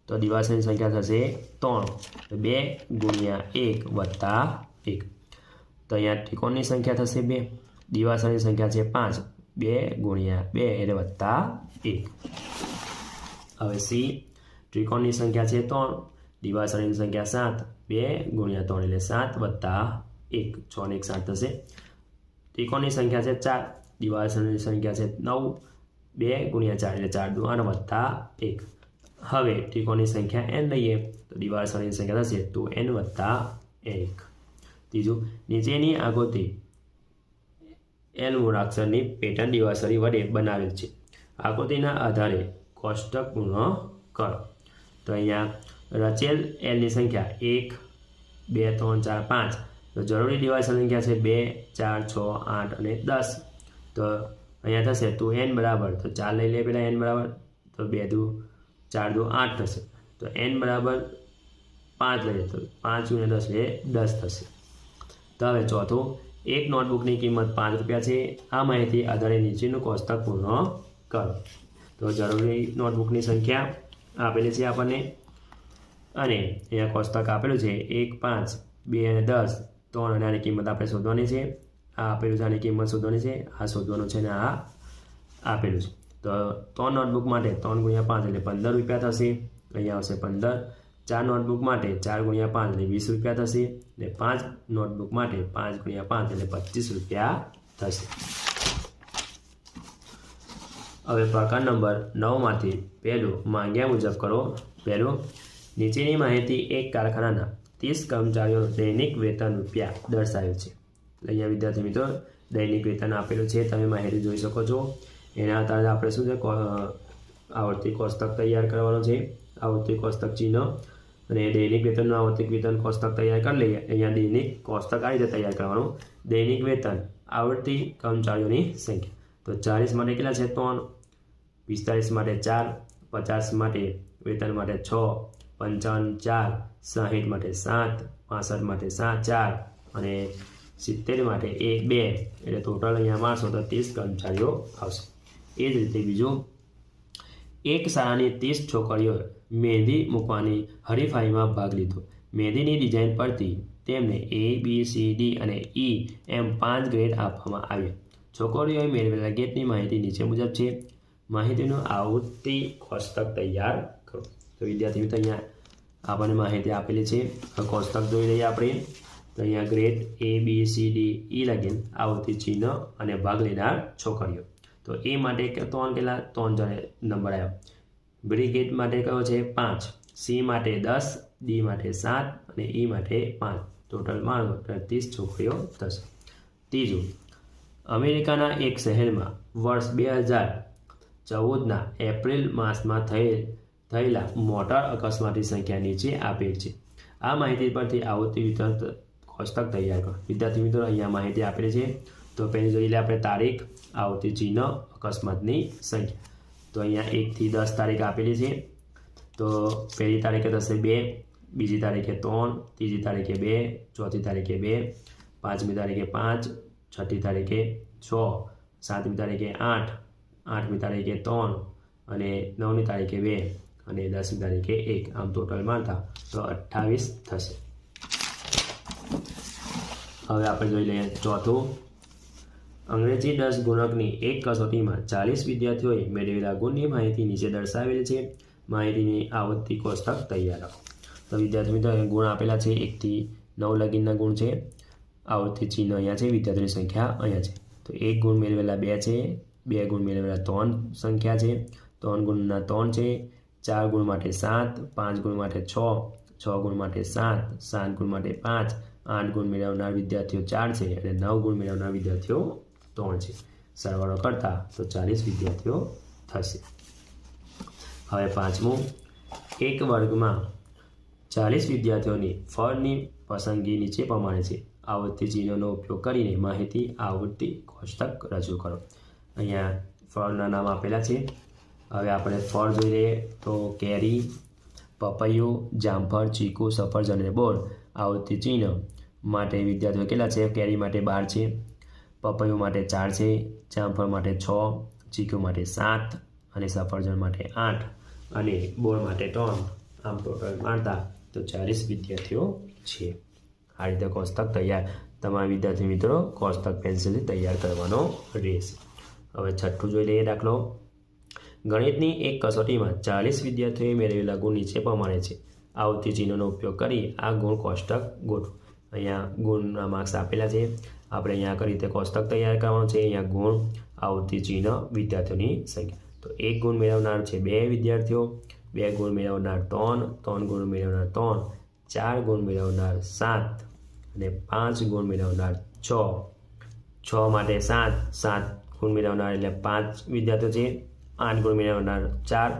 તો દિવાસળીની સંખ્યા થશે 3. 2 ગુણ્યા 1 વત્તા 1. તો અહીંયા ત્રિકોણની સંખ્યા થશે 2, દિવાસળીની સંખ્યા છે 5. 2 ગુણ્યા 2 એટલે વત્તા 1. હવે C, ત્રિકોણની સંખ્યા છે 3, દિવાસળીની સંખ્યા 7. 2 ગુણ્યા 3 એટલે 7 વત્તા 1, 6 ને 1 7 થશે. ત્રિકોણની સંખ્યા છે 4, દિવાસળીની સંખ્યા છે 9. 2 ગુણ્યા 4 એટલે 4 દુ 8 વત્તા 1. હવે ત્રિકોણની સંખ્યા n લઈએ તો દિવાસળીની સંખ્યા થશે 2n વત્તા 1. ત્રીજું, નીચેની આકૃતિ L મૂળાક્ષરની પેટર્ન દિવાસળી વડે બનાવેલ છે. આકૃતિના આધારે કોષ્ટક પૂર્ણ કરો. તો અહીંયા રચેલ Lની સંખ્યા 1, 2, 3, 4, 5. તો જરૂરી દિવાસળી સંખ્યા છે 2, 4, 6, 8 અને 10. તો અહીંયા થશે 2n બરાબર, તો 4 લઈ લે પહેલાં n બરાબર, તો 2 દુ 4 દુ 8 થશે. તો n બરાબર 5 લઈએ તો 5 ગુણ્યા 10 એટલે 10 થશે. તો હવે ચોથું, એક નોટબુકની કિંમત 5 રૂપિયા છે. આ માહિતી આધારે નીચેનું કોષ્ટક પૂર્ણ કરો. તો જરૂરી નોટબુકની સંખ્યા આપેલી છે આપણને અને અહીંયા કોષ્ટક આપેલું છે 1, 5, 2 અને 10, 3 અને આની કિંમત આપણે શોધવાની છે. આ આપેલું છે, આની કિંમત શોધવાની છે, આ શોધવાનું છે અને આ આપેલું છે. તો 3 નોટબુક માટે 3 ગુણ્યા 5 એટલે 15 રૂપિયા થશે. અહીંયા આવશે 15. 4 નોટબુક માટે 4 ગુણ્યા 5 એટલે 20 રૂપિયા થશે. અને 5 નોટબુક માટે 5 ગુણ્યા 5 એટલે 25 રૂપિયા થશે. હવે પ્રકાર નંબર 9માંથી પહેલું માંગ્યા મુજબ કરો. પહેલું, નીચેની માહિતી એક કારખાનાના 30 કર્મચારીઓનું દૈનિક વેતન રૂપિયા દર્શાવે છે. અહીંયા વિદ્યાર્થી મિત્રો દૈનિક વેતન આપેલું છે, તમે માહિતી જોઈ શકો છો. એના આધારે આપણે શું છે આવર્તિક કોષ્ટક તૈયાર કરવાનો છે. આવર્તિક કોષ્ટક ચિહ્ન અને દૈનિક વેતનનું આવર્તિક વેતન કોષ્ટક તૈયાર કરી લઈએ. અહીંયા દૈનિક કોષ્ટક આ રીતે તૈયાર કરવાનું. દૈનિક વેતન આવર્તિક કર્મચારીઓની સંખ્યા. તો 40 માટે કેટલા છે? 3. 45 માટે 4. 50 માટે વેતન માટે 6. 55 4. 60 માટે 7. 65 માટે 4 અને 70 માટે 1, 2 એટલે ટોટલ અહીંયા મારશો તો 30 કર્મચારીઓ આવશે. એ જ રીતે બીજું, એક શાળાની 30 છોકરીઓ મહેંદી મૂકવાની હરીફાઈમાં ભાગ લીધો. મહેંદીની ડિઝાઇન પરથી તેમને A, B, C, D અને E એમ 5 ગ્રેડ આપવામાં આવ્યા. છોકરીઓએ મેળવેલા ગેટની માહિતી નીચે મુજબ છે. માહિતીનું આવૃત્તિ કોષ્ટક તૈયાર કરો. તો વિદ્યાર્થી મિત્રો અહીંયા આપણને માહિતી આપેલી છે. કોષ્ટક જોઈ લઈએ આપણે. તો અહીંયા grade A, B, C, D, E લગીને આવૃત્તિ ચિહ્ન અને ભાગ લેનાર છોકરીઓ. તો એ માટે 3 કેટલા? 3 જણે નંબર આવ્યો. બી ગેટ માટે કયો છે? 5. C માટે 10, D માટે 7 અને E માટે 5. ટોટલ મારો 30 છોકરીઓ થશે. ત્રીજું, અમેરિકાના એક શહેરમાં વર્ષ 2014ના એપ્રિલ માસમાં થયેલા મોટર અકસ્માતની સંખ્યા નીચે આપેલ છે. આ માહિતી પરથી આવૃત્તિ વિતરણ કોષ્ટક તૈયાર કરો. વિદ્યાર્થી મિત્રો અહીંયા માહિતી આપેલી છે. તો પહેલી જોઈ લે આપણે તારીખ, આવૃત્તિ ચિહ્ન, અકસ્માતની સંખ્યા. તો અહીંયા 1 થી 10 તારીખ આપેલી છે, તો પહેલી તારીખે થશે 2, બીજી તારીખે 3, ત્રીજી તારીખે 2, ચોથી તારીખે 2, પાંચમી તારીખે 5, છઠ્ઠી તારીખે 6, સાતમી તારીખે 8, આઠમી તારીખે 3 અને 9મી તારીખે 2 અને 10મી તારીખે 1, આમ ટોટલ મારતા તો 28 થશે. હવે આપણે જોઈ લઈએ ચોથું. અંગ્રેજી 10 ગુણકની એક કસોટીમાં 40 વિદ્યાર્થીઓએ મેળવેલા ગુણની માહિતી નીચે દર્શાવેલ છે. માહિતીની આવૃત્તિ કોષ્ટક તૈયાર રાખો. તો વિદ્યાર્થી મિત્રો ગુણ આપેલા છે, 1 થી 9 લગીનના ગુણ છે. આવૃત્તિ ચિહ્ન અહીંયા છે, વિદ્યાર્થીઓની સંખ્યા અહીંયા છે. તો 1 ગુણ મેળવેલા 2 છે, 2 ગુણ મેળવેલા 3 સંખ્યા છે, 3 ગુણના 3 છે, 4 ગુણ માટે 7, 5 ગુણ માટે 6, 6 ગુણ માટે 7, 7 ગુણ માટે 5, 8 ગુણ મેળવનાર વિદ્યાર્થીઓ 4 છે અને 9 ગુણ મેળવનાર વિદ્યાર્થીઓ 3 છે. સરવાળો કરતા તો 40 વિદ્યાર્થીઓ થશે. હવે પાંચમું. એક વર્ગમાં 40 વિદ્યાર્થીઓની ફળની પસંદગી નીચે પ્રમાણે છે. આવૃત્તિ ચિહ્નનો ઉપયોગ કરીને માહિતી આવૃત્તિ કોષ્ટક રજૂ કરો. અહીંયા ફળના નામ આપેલા છે. હવે આપણે ફળ જોઈ લઈએ તો કેરી, પપૈયું, જામફળ, ચીકુ, સફરજન અને બોર. આવૃત્તિ ચિહ્ન માટે વિદ્યાર્થીઓ કેટલા છે? કેરી માટે 12 છે, પપૈયું માટે 4 છે, જામફળ માટે 6, ચીકુ માટે 7 અને સફરજન માટે 8 અને બોર માટે 3. આમ ટોટલ મારતા તો 40 વિદ્યાર્થીઓ છે. આ રીતે કોષ્ટક તૈયાર તમારા વિદ્યાર્થી મિત્રો કોષ્ટક પેન્સિલથી તૈયાર કરવાનો રહેશે. હવે છઠ્ઠું જોઈ લઈએ દાખલો. ગણિતની એક કસોટીમાં 40 વિદ્યાર્થીઓએ મેળવેલા ગુણ નીચે પ્રમાણે છે. આવૃત્તિ ચિહ્નનો ઉપયોગ કરી આ ગુણ કોષ્ટક ગોઠવો. અહીંયા ગુણના માર્ક્સ આપેલા છે. આપણે અહીંયા કઈ રીતે કોષ્ટક તૈયાર કરવાનું છે. અહીંયા ગુણ, આવૃત્તિ ચિહ્ન, વિદ્યાર્થીઓની સંખ્યા. તો 1 ગુણ મેળવનાર છે 2 વિદ્યાર્થીઓ, 2 ગુણ મેળવનાર 3, 3 ગુણ મેળવનાર 3, 4 ગુણ મેળવનાર 7 અને 5 ગુણ મેળવનાર 6, 6 માટે 7, 7 ગુણ મેળવનાર એટલે 5 વિદ્યાર્થીઓ છે, 8 ગુણ મેળવનાર 4,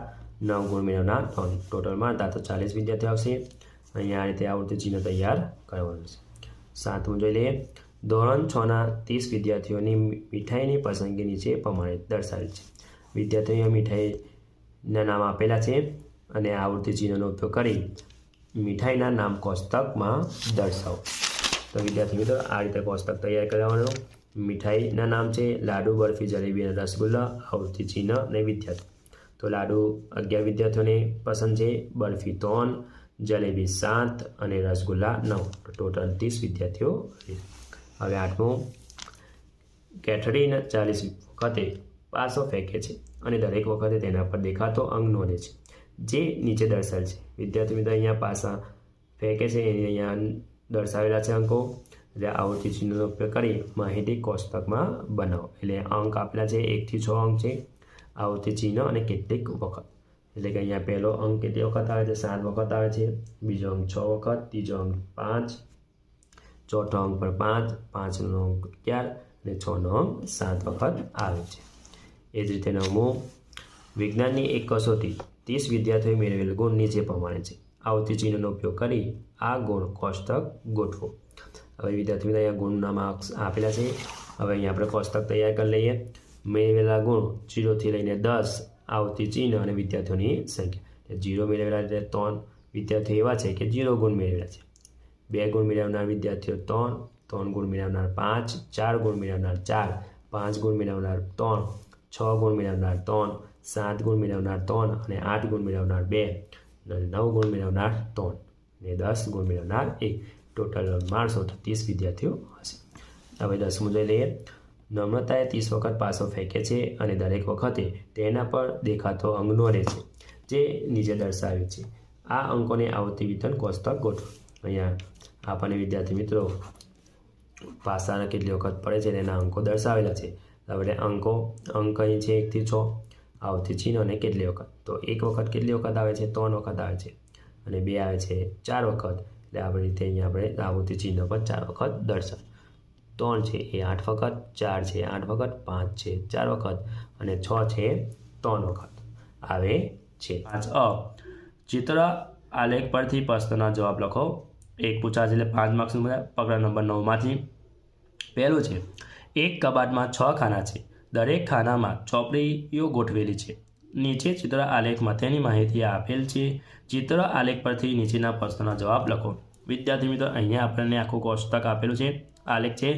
9 ગુણ મેળવનાર 3. ટોટલ મારતા તો 40 વિદ્યાર્થીઓ આવશે. અહીંયા આ રીતે આવૃત્તિ ચિહ્ન તૈયાર કરવાનું છે. સાતમું જોઈ લઈએ. ધોરણ 6ના 30 વિદ્યાર્થીઓની મીઠાઈની પસંદગી નીચે પ્રમાણે દર્શાવેલ છે. વિદ્યાર્થીઓએ મીઠાઈના નામ આપેલા છે અને આવૃત્તિ ચિહ્નનો ઉપયોગ કરી મીઠાઈના નામ કોષ્ટકમાં દર્શાવો. તો વિદ્યાર્થી મિત્રો આ રીતે કોષ્ટક તૈયાર કરવાનું. મીઠાઈના નામ છે લાડુ, બરફી, જલેબી અને રસગુલ્લા. આવૃત્તિ ચિહ્ન અને વિદ્યાર્થી. તો લાડુ 11 વિદ્યાર્થીઓને પસંદ છે, બરફી 3, જલેબી 7 અને રસગુલ્લા 9. ટોટલ 30 વિદ્યાર્થીઓ. હવે આઠમું. કેથરીન 40 વખતે પાસો ફેંકે છે અને દરેક વખતે તેના પર દેખાતો અંક નોંધે છે, જે નીચે દર્શાવેલ છે. વિદ્યાર્થી મિત્રો અહીંયા પાસા ફેંકે છે એને અહીંયા દર્શાવેલા છે અંકો. એટલે આવૃત્તિ ચિહ્નનો ઉપયોગ કરી માહિતી કોષ્ટકમાં બનાવો. એટલે અંક આપેલા છે 1 થી 6 અંક છે. આવૃત્તિ ચિહ્ન અને કેટલીક વખત. એટલે કે અહીંયા પહેલો અંક કેટલી વખત આવે છે? 7 વખત આવે છે. બીજો અંક 6 વખત, ત્રીજો અંક 5, ચોથો અંક પર 5, 5નો અંક 11 અને 6નો અંક 7 વખત આવે છે. એ જ રીતે નવમું. વિજ્ઞાનની એક કસોટી 30 વિદ્યાર્થીઓએ મેળવેલ ગુણ નીચે પ્રમાણે છે. આવૃત્તિ ચિહ્નનો ઉપયોગ કરી આ ગુણ કોષ્ટક ગોઠવો. હવે વિદ્યાર્થી મિત્રો અહીંયા ગુણના માર્ક્સ આપેલા છે. હવે અહીંયા આપણે કોષ્ટક તૈયાર કરી લઈએ. મેળવેલા ગુણ 0 થી લઈને 10. આવૃત્તિ ચિહ્ન અને વિદ્યાર્થીઓની સંખ્યા. 0 મેળવેલા એટલે 3 વિદ્યાર્થીઓ એવા છે કે 0 ગુણ મેળવેલા છે. 2 ગુણ મેળવનાર વિદ્યાર્થીઓ 3, 3 ગુણ મેળવનાર 5, 4 ગુણ મેળવનાર 4, 5 ગુણ મેળવનાર 3, 6 ગુણ મેળવનાર 3, 7 ગુણ મેળવનાર 3 અને 8 ગુણ મેળવનાર 2 અને 9 ગુણ મેળવનાર 3 અને 10 ગુણ મેળવનાર 1. ટોટલ માર્ક્સ 30 વિદ્યાર્થીઓ હશે. હવે 10મું જોઈ લઈએ. નમ્રતાએ 30 વખત પાસો ફેંકે છે અને દરેક વખતે તેના પર દેખાતો અંક નોંધે છે, જે નીચે દર્શાવે છે. આ અંકોને આવૃત્તિ વિતરણ કોષ્ટક ગોઠવો. અહીંયા આપણને વિદ્યાર્થી મિત્રો પાસાના કેટલી વખત પડે છે તેના અંકો દર્શાવેલા છે. આપણે અંક અહીં છે 1 થી 6. આવૃત્તિ ચિહ્ન અને કેટલી વખત. તો 1 વખત કેટલી વખત આવે છે? 3 વખત આવે છે અને 2 આવે છે 4 વખત. એટલે આપણી રીતે અહીંયા આપણે આવૃત્તિ ચિહ્ન પર 4 વખત દર્શાવ. 3 છે એ 8 વખત, 4 છે 8 વખત, 5 છે 4 વખત અને 6 છે 3 વખત આવે છે. 5 ચિત્ર આલેખ પરથી પ્રશ્નના જવાબ લખો. એક પૂછાશે એટલે 5 માર્ક્સનું બધા. પગલા નંબર 9માંથી પહેલું છે. એક કબાટમાં 6 ખાના છે. દરેક ખાનામાં ચોપડીઓ ગોઠવેલી છે. નીચે ચિત્ર આલેખમાં તેની માહિતી આપેલ છે. ચિત્ર આલેખ પરથી નીચેના પ્રશ્નોના જવાબ લખો. વિદ્યાર્થી મિત્રો, અહીંયા આપણને આખું કોષ્ટક આપેલું છે, આલેખ છે.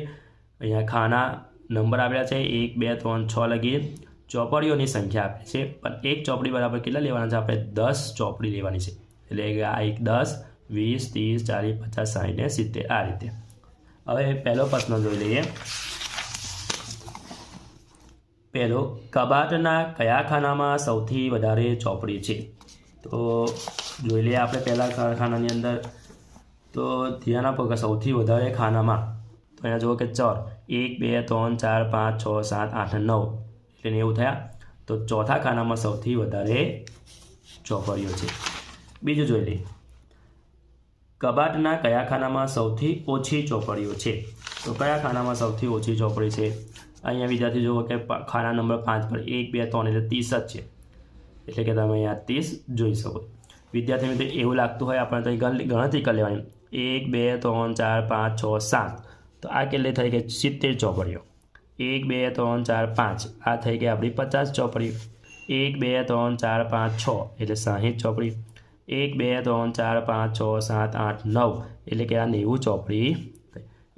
અહીંયા ખાના નંબર આપેલા છે 1 2 3 6 લગી. ચોપડીઓની સંખ્યા આપેલી છે, પણ એક ચોપડી બરાબર કેટલા લેવાના છે? આપણે 10 ચોપડી લેવાની છે. એટલે કે આ એક 10 20 30 40 50 60 ને 70 આ રીતે. હવે પહેલો પ્રશ્ન જોઈ લઈએ. પહેલો, કબાટના કયા ખાનામાં સૌથી વધારે ચોપડી છે? તો જોઈ લઈએ આપણે પહેલા ખાનાની અંદર. તો ધ્યાન આપો કે સૌથી વધારે ખાનામાં, તો અહીંયા જુઓ કે 4 1 2 3 4 5 6 7 8 9 એટલે 90 થયા. તો ચોથા ખાનામાં સૌથી વધારે ચોપડીઓ છે. બીજું જોઈ લઈએ, કબાટના કયા ખાનામાં સૌથી ઓછી ચોપડીઓ છે? તો કયા ખાનામાં સૌથી ઓછી ચોપડી છે? અહીંયા વિદ્યાર્થી જુઓ કે ખાના નંબર 5 પર 1 2 3 એટલે 30 જ છે. એટલે કે તમે અહીંયા 30 જોઈ શકો. વિદ્યાર્થી મિત્રો, એવું લાગતું હોય આપણે તો ગણતરી કરી લેવાની. 1 2 3 4 5 6 7 તો આ કેટલી થઈ ગઈ? 70 ચોપડીઓ. 1 2 3 4 5 આ થઈ ગઈ આપણી 50 ચોપડીઓ. 1 2 3 4 5 6 એટલે 60 ચોપડી. 1 2 3 4 5 6 7 8 9 એટલે કે આ 90 ચોપડી.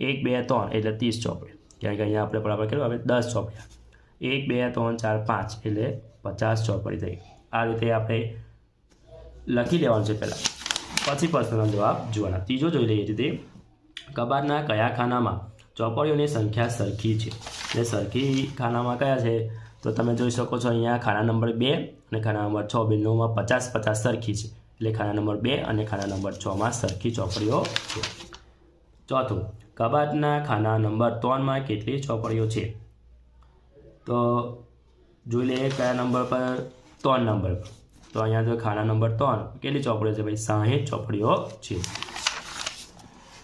1 2 3 એટલે 30 ચોપડી. કારણ કે અહીંયા આપણે બરાબર કેટલું આપણે 10 ચોપડી. 1 2 3 4 5 એટલે 50 ચોપડી થઈ. આ રીતે આપણે લખી લેવાનું છે પહેલાં, પછી પ્રશ્નનો જવાબ જોવાના. ત્રીજો જોઈ લઈએ રીતે, કબાટના કયા ખાનામાં ચોપડીઓની સંખ્યા સરખી છે? એટલે સરખી ખાનામાં કયા છે? તો તમે જોઈ શકો છો અહીંયા ખાના નંબર 2 અને ખાના નંબર 6 બંનેમાં 50 50 સરખી છે. એટલે ખાના નંબર 2 અને ખાના નંબર 6માં સરખી ચોપડીઓ છે. ચોથું, કબાટના ખાના નંબર 3માં કેટલી ચોપડીઓ છે? તો જોઈ લઈએ કયા નંબર પર? 3 નંબર પર. તો અહીંયા જો ખાના નંબર 3 કેટલી ચોપડીઓ છે? ભાઈ 60 ચોપડીઓ છે.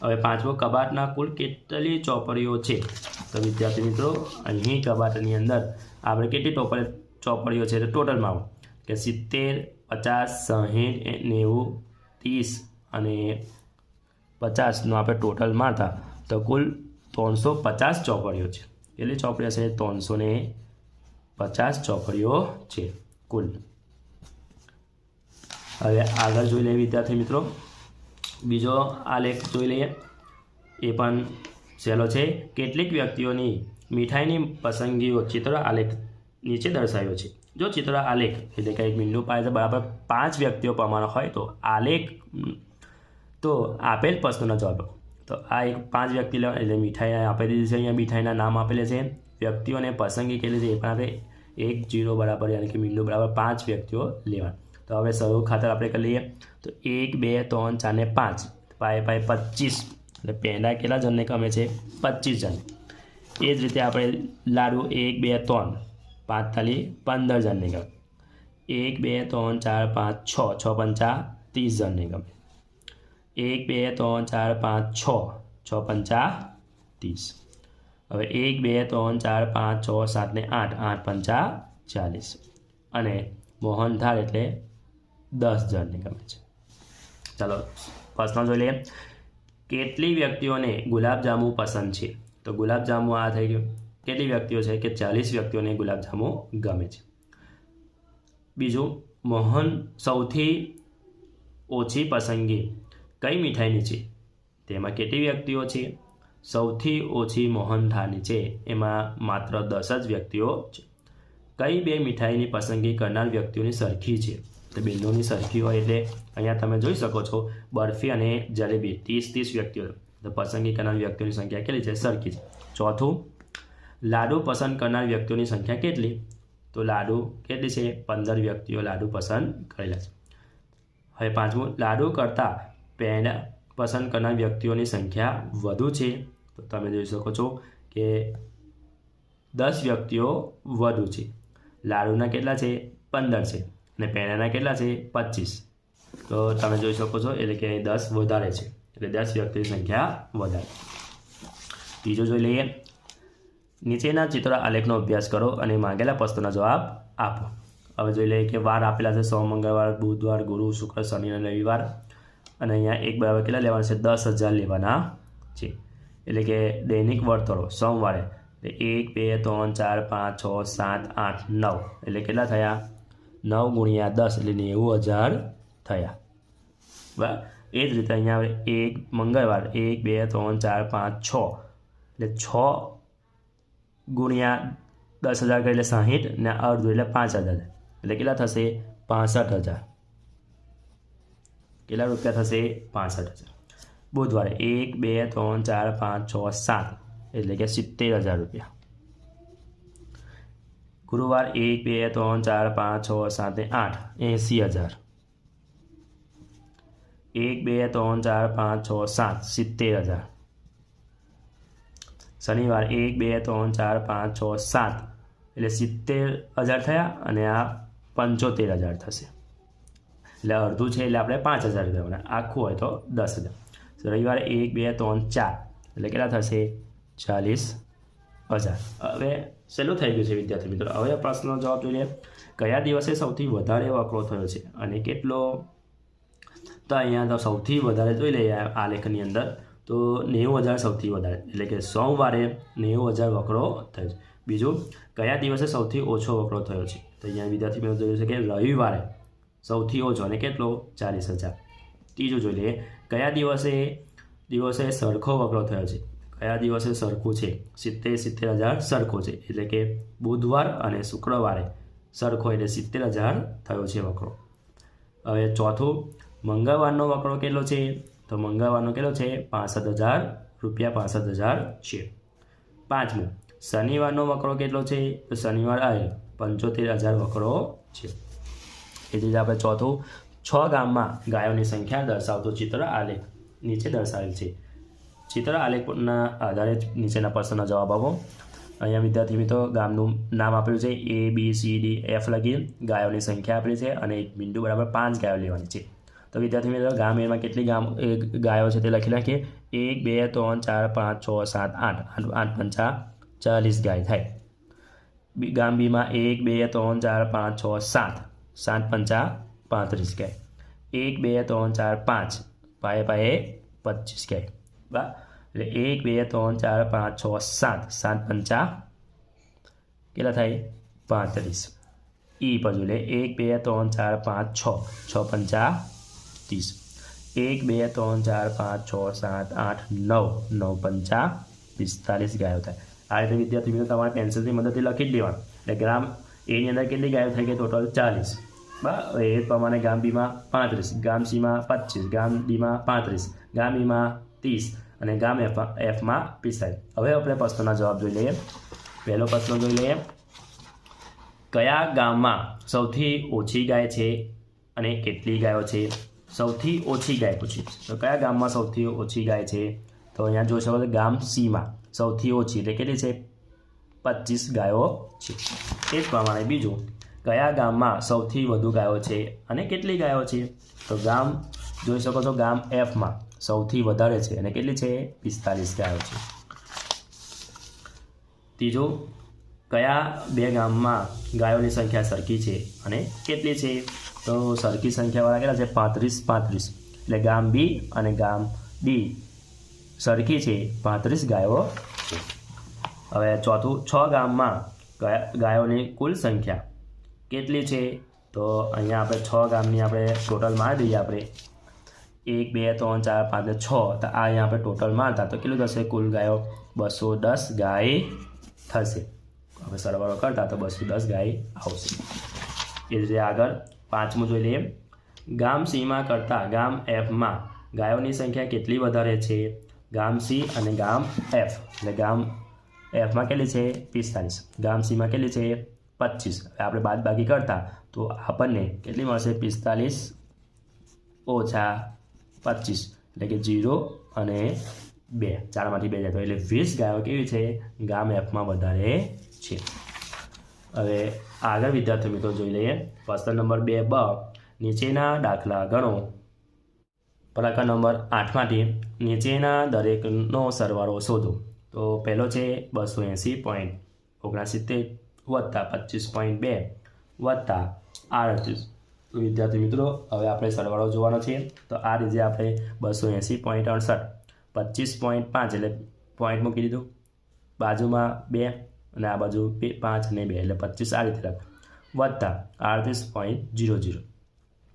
હવે પાંચમો, કબાટના કુલ કેટલી ચોપડીઓ છે? તો વિદ્યાર્થી મિત્રો, અહીં કબાટની અંદર આપણે કેટલી ચોપડીઓ છે? તો ટોટલમાં કે 70 50 60 90 30 અને 50નું આપણે ટોટલ મારતા તો કુલ 350 ચોપડીઓ છે. કેટલી ચોપડીઓ છે? 350 ચોપડીઓ છે કુલ. હવે આગળ જોઈ લઈએ વિદ્યાર્થી મિત્રો, બીજો આલેખ જોઈ લઈએ. એ પણ સહેલો છે. કેટલીક વ્યક્તિઓની મીઠાઈની પસંદગીઓ ચિત્ર આલેખ નીચે દર્શાવ્યો છે. જો ચિત્ર આલેખ એટલે કંઈક મીંડું પાડે બરાબર 5 વ્યક્તિઓ પ્રમાણે હોય તો આલેખ તો આપેલ પ્રશ્નનો જવાબ. તો આ એક 5 વ્યક્તિ લેવા એટલે મીઠાઈ આપી દીધી છે. અહીંયા મીઠાઈના નામ આપેલા છે. વ્યક્તિઓને પસંદગી કેટલી છે એ પણ આપણે 1 0 બરાબર યાની કે મીંડું બરાબર 5 વ્યક્તિઓ લેવા. તો હવે શરૂ ખાતર આપણે કરી લઈએ. તો 1 2 3 4 ને 5 પાય 25 એટલે પેંડા કેટલા જણને ગમે છે? 25 જણ. એ જ રીતે આપણે લાડુ 1 2 3 5 તાલી 15 જણને ગમે. 1 2 3 4 5 6 6 પંચા 30 જણને ગમે. 1 2 3 4 5 6 6 પંચા 30. હવે 1 2 3 4 5 6 7 ને 8 8 પંચા 40 અને મોહનથાળ એટલે 10 જણને ગમે છે. ચાલો પ્રશ્ન જોઈ લઈએ. કેટલી વ્યક્તિઓને ગુલાબજાંબુ પસંદ છે? તો ગુલાબજાંબુ આ થઈ ગયું. કેટલી વ્યક્તિઓ છે? કે 40 વ્યક્તિઓને ગુલાબજાંબુ ગમે છે. બીજું, મોહન સૌથી ઓછી પસંદગી કઈ મીઠાઈની છે? તેમાં કેટલી વ્યક્તિઓ છે? સૌથી ઓછી મોહનથાળની છે, એમાં માત્ર 10 જ વ્યક્તિઓ છે. કઈ બે મીઠાઈની પસંદગી કરનાર વ્યક્તિઓની સરખી છે? તો બંનેની સરખી હોય એટલે અહીંયા તમે જોઈ શકો છો બરફી અને જલેબી 30 વ્યક્તિઓ. તો પસંદગી કરનાર વ્યક્તિઓની સંખ્યા કેટલી છે? સરખી છે. ચોથું, લાડુ પસંદ કરનાર વ્યક્તિઓની સંખ્યા કેટલી? તો લાડુ કેટલી છે? 15 વ્યક્તિઓ લાડુ પસંદ કરેલા છે. હવે પાંચમું, લાડુ કરતાં પેંડા પસંદ કરનાર વ્યક્તિઓની સંખ્યા વધુ છે. તો તમે જોઈ શકો છો કે 10 વ્યક્તિઓ વધુ છે. લાડુના કેટલા છે? 15 છે અને પેંડાના કેટલા છે? 25. તો તમે જોઈ શકો છો એટલે કે 10 વધારે છે, એટલે 10 વ્યક્તિની સંખ્યા વધારે. ત્રીજો જોઈ લઈએ. નીચેના ચિત્ર આલેખનો અભ્યાસ કરો અને માંગેલા પ્રશ્નોના જવાબ આપો. હવે જોઈ લઈએ કે વાર આપેલા છે સોમ મંગળવાર બુધવાર ગુરુ શુક્ર શનિ અને રવિવાર. અને અહીંયા એક બરાબર કેટલા લેવાના છે? 10,000 લેવાના છે. એટલે કે દૈનિક વર્તળો સોમવારે 1 2 3 4 5 6 7 8 9 એટલે કેટલા થયા? 9 ગુણ્યા 10 એટલે 90,000 થયા. બરાબર. એ જ રીતે અહીંયા આવે એક મંગળવાર 1 2 3 4 5 6 એટલે 6 ગુણ્યા 10,000 કરે એટલે 60 ને અડધું એટલે 5,000 એટલે કેટલા થશે 65,000. કેટલા રૂપિયા થશે 65,000. બુધવારે 1 2 3 4 5 6 7 એટલે કે 70,000 રૂપિયા. ગુરુવાર 1 2 3 4 5 6 7 8 80,000. 1 2 3 4 5 6 7 70,000. શનિવાર 1 2 3 4 5 6 7 એટલે 70,000 થયા અને આ 75,000 થશે. એટલે અડધું છે એટલે આપણે 5,000 રૂપિયા, આખું હોય તો 10,000. રવિવારે 1 2 3 4 એટલે કેટલા થશે 40,000. હવે સહેલું થઈ ગયું છે વિદ્યાર્થી મિત્રો. હવે પ્રશ્નનો જવાબ જોઈએ. કયા દિવસે સૌથી વધારે વકરો થયો છે અને કેટલો? તો અહીંયા તો સૌથી વધારે જોઈ લઈએ આ લેખની અંદર તો 90,000 સૌથી વધારે, એટલે કે સોમવારે 90,000 વકરો થયો છે. બીજું, કયા દિવસે સૌથી ઓછો વકરો થયો છે? તો અહીંયા વિદ્યાર્થી મિત્રો જોયું છે કે રવિવારે સૌથી ઓછો અને કેટલો 40,000. ત્રીજું જોઈ લઈએ, કયા દિવસે સરખો વકરો થયો છે? કયા દિવસે સરખું છે? 70,000 સરખો છે, એટલે કે બુધવાર અને શુક્રવારે સરખો એટલે 70,000 થયો છે વકરો. હવે ચોથું, મંગળવારનો વકરો કેટલો છે? તો મંગળવારનો કેટલો છે 65,000 રૂપિયા 65,000 છે. પાંચમું, શનિવારનો વકરો કેટલો છે? તો શનિવાર આવે 75,000 વકરો છે. એ જ રીતે આપણે ચોથું, 6 ગામમાં ગાયોની સંખ્યા દર્શાવતું ચિત્ર આલેખ નીચે દર્શાવેલ છે. ચિત્ર આલેખના આધારે નીચેના પ્રશ્નનો જવાબ આપો. અહીંયા વિદ્યાર્થી મિત્રો ગામનું નામ આપેલું છે ABCDF લખી, ગાયોની સંખ્યા આપેલી છે અને એક બિંદુ બરાબર 5 ગાયો લેવાની છે. તો વિદ્યાર્થી મિત્રો ગામ એમાં કેટલી ગાયો છે તે લખી નાખીએ. 1 2 3 4 5 6 7 8 8 પંચા 40 ગાય થાય. ગામ બીમાં 1 2 3 4 5 6 7 7 પંચા 35 ગાય. 1 2 3 4 5 પાયે 25 ગાય. બરાબર. એટલે 1 2 3 4 5 6 7 7 પંચા કેટલા થાય 35. ઈ બાજુ લે 1 2 3 4 5 6 6 પંચા 30. 1 2 3 4 5 6 7 8 9 9 પંચા 45 ગાયો થાય. આ રીતે વિદ્યાર્થી મિત્રો તમારે પેન્સિલની મદદથી લખી જ દેવાનું. એટલે ગ્રામ એની અંદર કેટલી ગાયો થઈ ગઈ? ટોટલ 40. બરાબર. એ પ્રમાણે ગામ બીમાં 35, ગામ સીમાં 25, ગામ ડીમાં 35, ગામ ઈમાં 30 અને ગામ એફમાં 45. હવે આપણે પ્રશ્નના જવાબ જોઈ લઈએ. પહેલો પ્રશ્ન જોઈ લઈએ, કયા ગામમાં સૌથી ઓછી ગાય છે અને કેટલી ગાયો છે? સૌથી ઓછી ગાય પૂછી. તો કયા ગામમાં સૌથી ઓછી ગાય છે? તો અહીંયા જોઈ શકો છો ગામ સીમાં સૌથી ઓછી એટલે કેટલી છે 25 ગાયો છે. એ જ પ્રમાણે બીજું, કયા ગામમાં સૌથી વધુ ગાયો છે અને કેટલી ગાયો છે? તો ગામ જોઈ શકો છો ગામ એફમાં સૌથી વધારે છે અને કેટલી છે 45 ગાયો છે. ત્રીજું, કયા બે ગામમાં ગાયોની સંખ્યા સરખી છે અને કેટલી છે? તો સરખી સંખ્યાવાળા કેટલા છે 35 એટલે ગામ બી અને ગામ ડી સરખી છે 35 ગાયો છે. હવે ચોથું, 6 ગામમાં ગાયોની કુલ સંખ્યા કેટલી છે? તો અહીંયા આપણે 6 ગામની આપણે ટોટલ મારી દઈએ. આપણે 1 2 3 4 5 6 તો આ અહીંયા આપણે ટોટલ મારતા તો કેટલું થશે? કુલ ગાયો 210 ગાય થશે. હવે સરવાળો કરતા તો 210 ગાય આવશે. એ જ રીતે આગળ પાંચમું જોઈ લઈએ, ગામ સીમાં કરતાં ગામ એફમાં ગાયોની સંખ્યા કેટલી વધારે છે? ગામ સી અને ગામ એફ. એટલે ગામ એફમાં કેટલી છે 45, ગામ સીમાં કેટલી છે 25. આપણે બાદ બાકી કરતા તો આપણને કેટલી મળશે 45 ઓછા 25 એટલે કે 0 અને 2, 4માંથી 2 જાય એટલે 20 ગાયો કેવી છે ગામ એફમાં વધારે છે. હવે આગળ વિદ્યાર્થી મિત્રો જોઈ લઈએ પ્રશ્ન નંબર 2 બ, નીચેના દાખલા ગણો. પ્રકરણ નંબર 8માંથી નીચેના દરેકનો સરવાળો શોધો. તો પહેલો છે 280.69 વત્તા 25.2 વત્તા 38. તો વિદ્યાર્થી મિત્રો હવે આપણે સરવાળો જોવાનો છે. તો આ રીતે આપણે 280.68 25.5 એટલે પોઈન્ટ મૂકી દીધું, બાજુમાં 2 અને આ બાજુ 5 અને 2 એટલે 25 આ રીતે રાખ. વત્તા 38.00.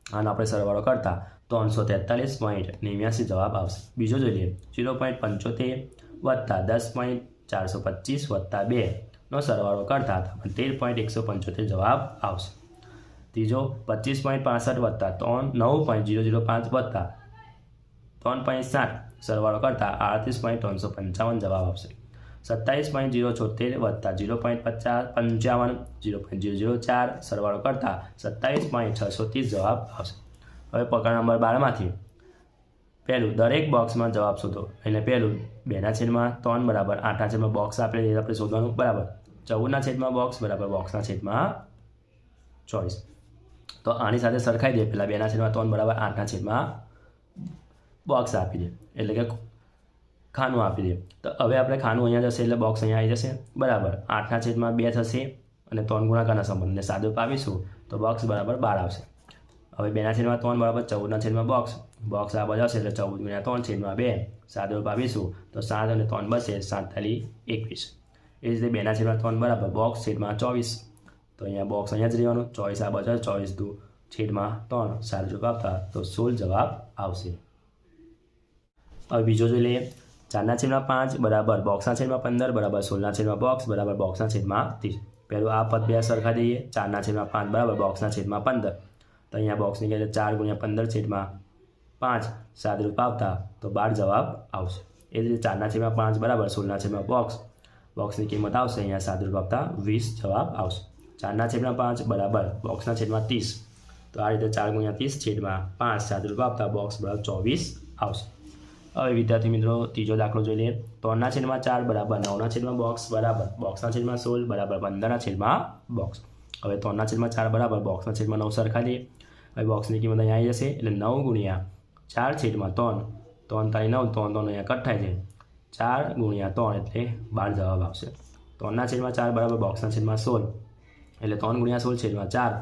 આનો આપણે સરવાળો કરતા 343.89 જવાબ આવશે. બીજો જોઈએ 0.75 વત્તા 10.425 વત્તા 2નો સરવાળો કરતા 13.175 જવાબ આવશે. ત્રીજો 25.65 વત્તા 9.005 વત્તા 3.7 સરવાળો કરતા 38.355 જવાબ આવશે. 27.076 વત્તા 0.55 0.004 સરવાળો કરતા 27.630 જવાબ આવશે. હવે પ્રકરણ નંબર 12માંથી પહેલું દરેક બોક્સમાં જવાબ શોધો. એટલે પહેલું 2/3 બરાબર 8/, બોક્સ આપણે આપણે શોધવાનું બરાબર 14/, બોક્સ બરાબર બોક્સના છેદમાં 24. તો આની સાથે સરખાઈ દે. પહેલાં 2/3 બરાબર 8/, બોક્સ આપી દે એટલે કે ખાનું આપી દે. તો હવે આપણે ખાનું અહીંયા જશે એટલે બોક્સ અહીંયા આવી જશે બરાબર 8/2 થશે અને 3 ગુણાકારના સંબંધને સાદું પાવીશું તો બોક્સ બરાબર 12 આવશે. હવે 2/3 બરાબર 14/, બોક્સ આ બાજુ આવશે એટલે 14 × 3/2 સાદું પાવીશું તો 7 અને 3 બચે 7×21. એ જ રીતે 2/3 બરાબર બોક્સ છેદમાં 24. તો અહીંયા બોક્સ અહીંયા જ રહેવાનું 24 આ બાજુ 24/2/3 સાદું રૂપ આપતા તો 16 જવાબ આવશે. હવે બીજો જોઈ લઈએ 4/5 બરાબર બોક્સના છેદમાં 15 બરાબર 16/, બોક્સ બરાબર બોક્સના છેદમાં 30. પહેલું આ પદ બે સરખા દઈએ. 4/5 બરાબર બોક્સના છેદમાં 15. તો અહીંયા બોક્સની કે 4 × 15/5 સાદુરૂપ આવતા તો 12 જવાબ આવશે. એ જ રીતે 4/5 બરાબર 16/, બોક્સની કિંમત આવશે અહીંયા સાદુરૂપ આપતા 20 જવાબ આવશે. 4/5 બરાબર બોક્સના છેદમાં 30. તો આ રીતે 4 × 30/5 સાદુરૂપ આપતા બોક્સ બરાબર 24 આવશે. હવે વિદ્યાર્થી મિત્રો ત્રીજો દાખલો જોઈ લઈએ. 3/4 બરાબર 9/, બોક્સ બરાબર બોક્સના છેદમાં 16 બરાબર 15/, બોક્સ. હવે 3/4 બરાબર બોક્સના છેદમાં 9 સરખા દઈએ. હવે બોક્સની કિંમત અહીંયા આવી જશે એટલે 9 × 4/3 3 તારી 9 3 અહીંયા કટ થાય છે 4 × 3 એટલે 12 જવાબ આવશે. 3/4 બરાબર બોક્સના છેદમાં 16 એટલે 3 × 16/4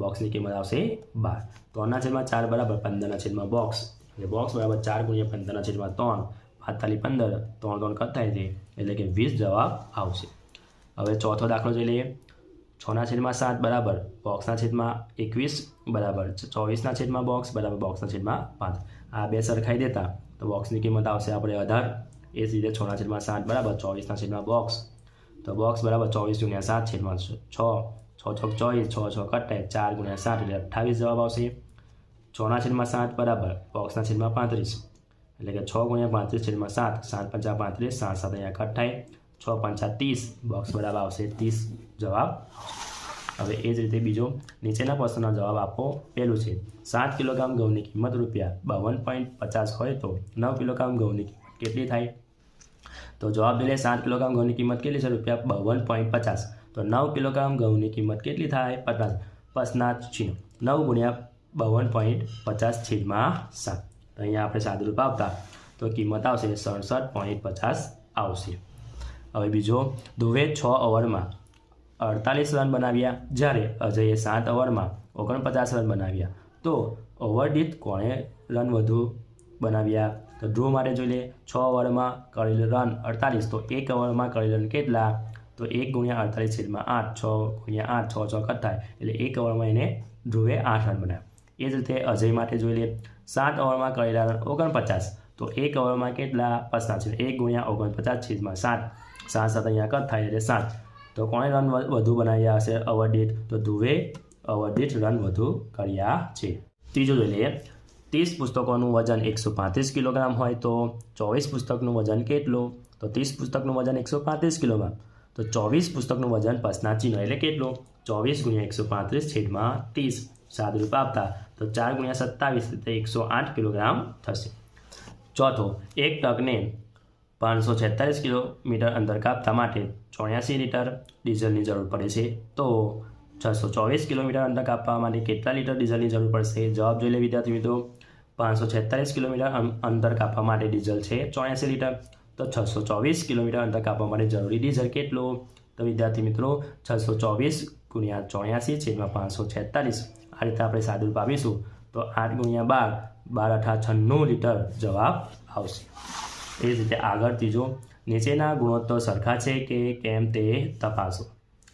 બોક્સની કિંમત આવશે 12. 3/4 બરાબર 15/, બોક્સ એટલે બોક્સ બરાબર 4 × 15/3 45 15 3 કટ થાય છે એટલે કે 20 જવાબ આવશે. હવે ચોથો દાખલો જોઈ લઈએ. 6/7 બરાબર બોક્સના છેદમાં 21 બરાબર 24/, બોક્સ બરાબર બોક્સના છેદમાં 5. આ બે સરખાઈ દેતા તો બોક્સની કિંમત આવશે આપણે 18. એ જ રીતે 6/7 બરાબર 24/, બોક્સ તો બોક્સ બરાબર 24 × 7/6 6 6 24 6 6 કટ થાય 4 × 7 એટલે 28 જવાબ આવશે. 6/7 બરાબર બોક્સના છેદમાં 35 એટલે કે 6 × 35/7 7 5 35 7 7 અહીંયા કટ થાય 6 5 30 બોક્સ બરાબર આવશે 30 જવાબ. હવે એ જ રીતે બીજો નીચેના પ્રશ્નોના જવાબ આપો. પહેલું છે 7 કિલોગ્રામ ઘઉંની કિંમત ₹52.50 હોય તો 9 કિલોગ્રામ ઘઉંની કિંમત કેટલી થાય? તો જવાબ દે 7 કિલોગ્રામ ઘઉંની કિંમત કેટલી છે ₹52.50. તો 9 કિલોગ્રામ ઘઉંની કિંમત કેટલી થાય? 50. પસના ચિહ્ન 9 × 52.50/7. તો અહીંયા આપણે સાદુરૂપ આપતા તો કિંમત આવશે 67.50 આવશે. હવે બીજો ધ્રુવે 6 ઓવરમાં 48 રન બનાવ્યા જ્યારે અજયે 7 ઓવરમાં 49 રન બનાવ્યા તો ઓવર દીઠ કોણે રન વધુ બનાવ્યા? તો ધ્રુવ માટે જોઈ લે 6 ઓવરમાં કરેલ રન 48 તો 1 ઓવરમાં કરેલ રન કેટલા? તો 1 × 48/8 6 × 8 6 6 કટ થાય એટલે 1 ઓવરમાં એને ધ્રુવે 8 રન બનાવ્યા. એ જ રીતે અજય માટે જોઈ લે 7 ઓવરમાં કરેલા રન 49 તો 1 ઓવરમાં કેટલા? 50 1 × 49/7 7 અહીંયા કટ થાય એટલે 7. તો કોણે રન વધુ બનાવ્યા હશે ઓવર દીઠ? તો ધ્રુવે ઓવર દીઠ રન વધુ કર્યા છે. ત્રીજો જોઈ લઈએ 30 પુસ્તકોનું વજન 135 કિલોગ્રામ હોય તો 24 પુસ્તકનું વજન કેટલું? તો 30 પુસ્તકનું વજન 135 કિલોગ્રામ તો 24 પુસ્તકનું વજન પસના ચિહ્ન એટલે કેટલું? 24 × 135/30 સાદુરૂપ આપતા તો 4 × 27 એટલે 108 કિલોગ્રામ થશે. ચોથો એક ટ્રકને 546 કિલોમીટર અંતર કાપવા માટે 84 લીટર ડીઝલની જરૂર પડે છે તો 624 કિલોમીટર અંતર કાપવા માટે કેટલા લીટર ડીઝલની જરૂર પડશે? જવાબ જોઈ લે વિદ્યાર્થી મિત્રો. 546 કિલોમીટર અંતર કાપવા માટે ડીઝલ છે 84 લીટર તો 624 કિલોમીટર અંતર કાપવા માટે જરૂરી ડીઝલ કેટલું? તો વિદ્યાર્થી મિત્રો 624 × 84/546 આ રીતે આપણે સાદુરૂપ આપીશું તો 8 × 12 12 × 96 લીટર જવાબ આવશે. એ જ રીતે આગળ ત્રીજો નીચેના ગુણોત્તર સરખા છે કે કેમ તે તપાસો.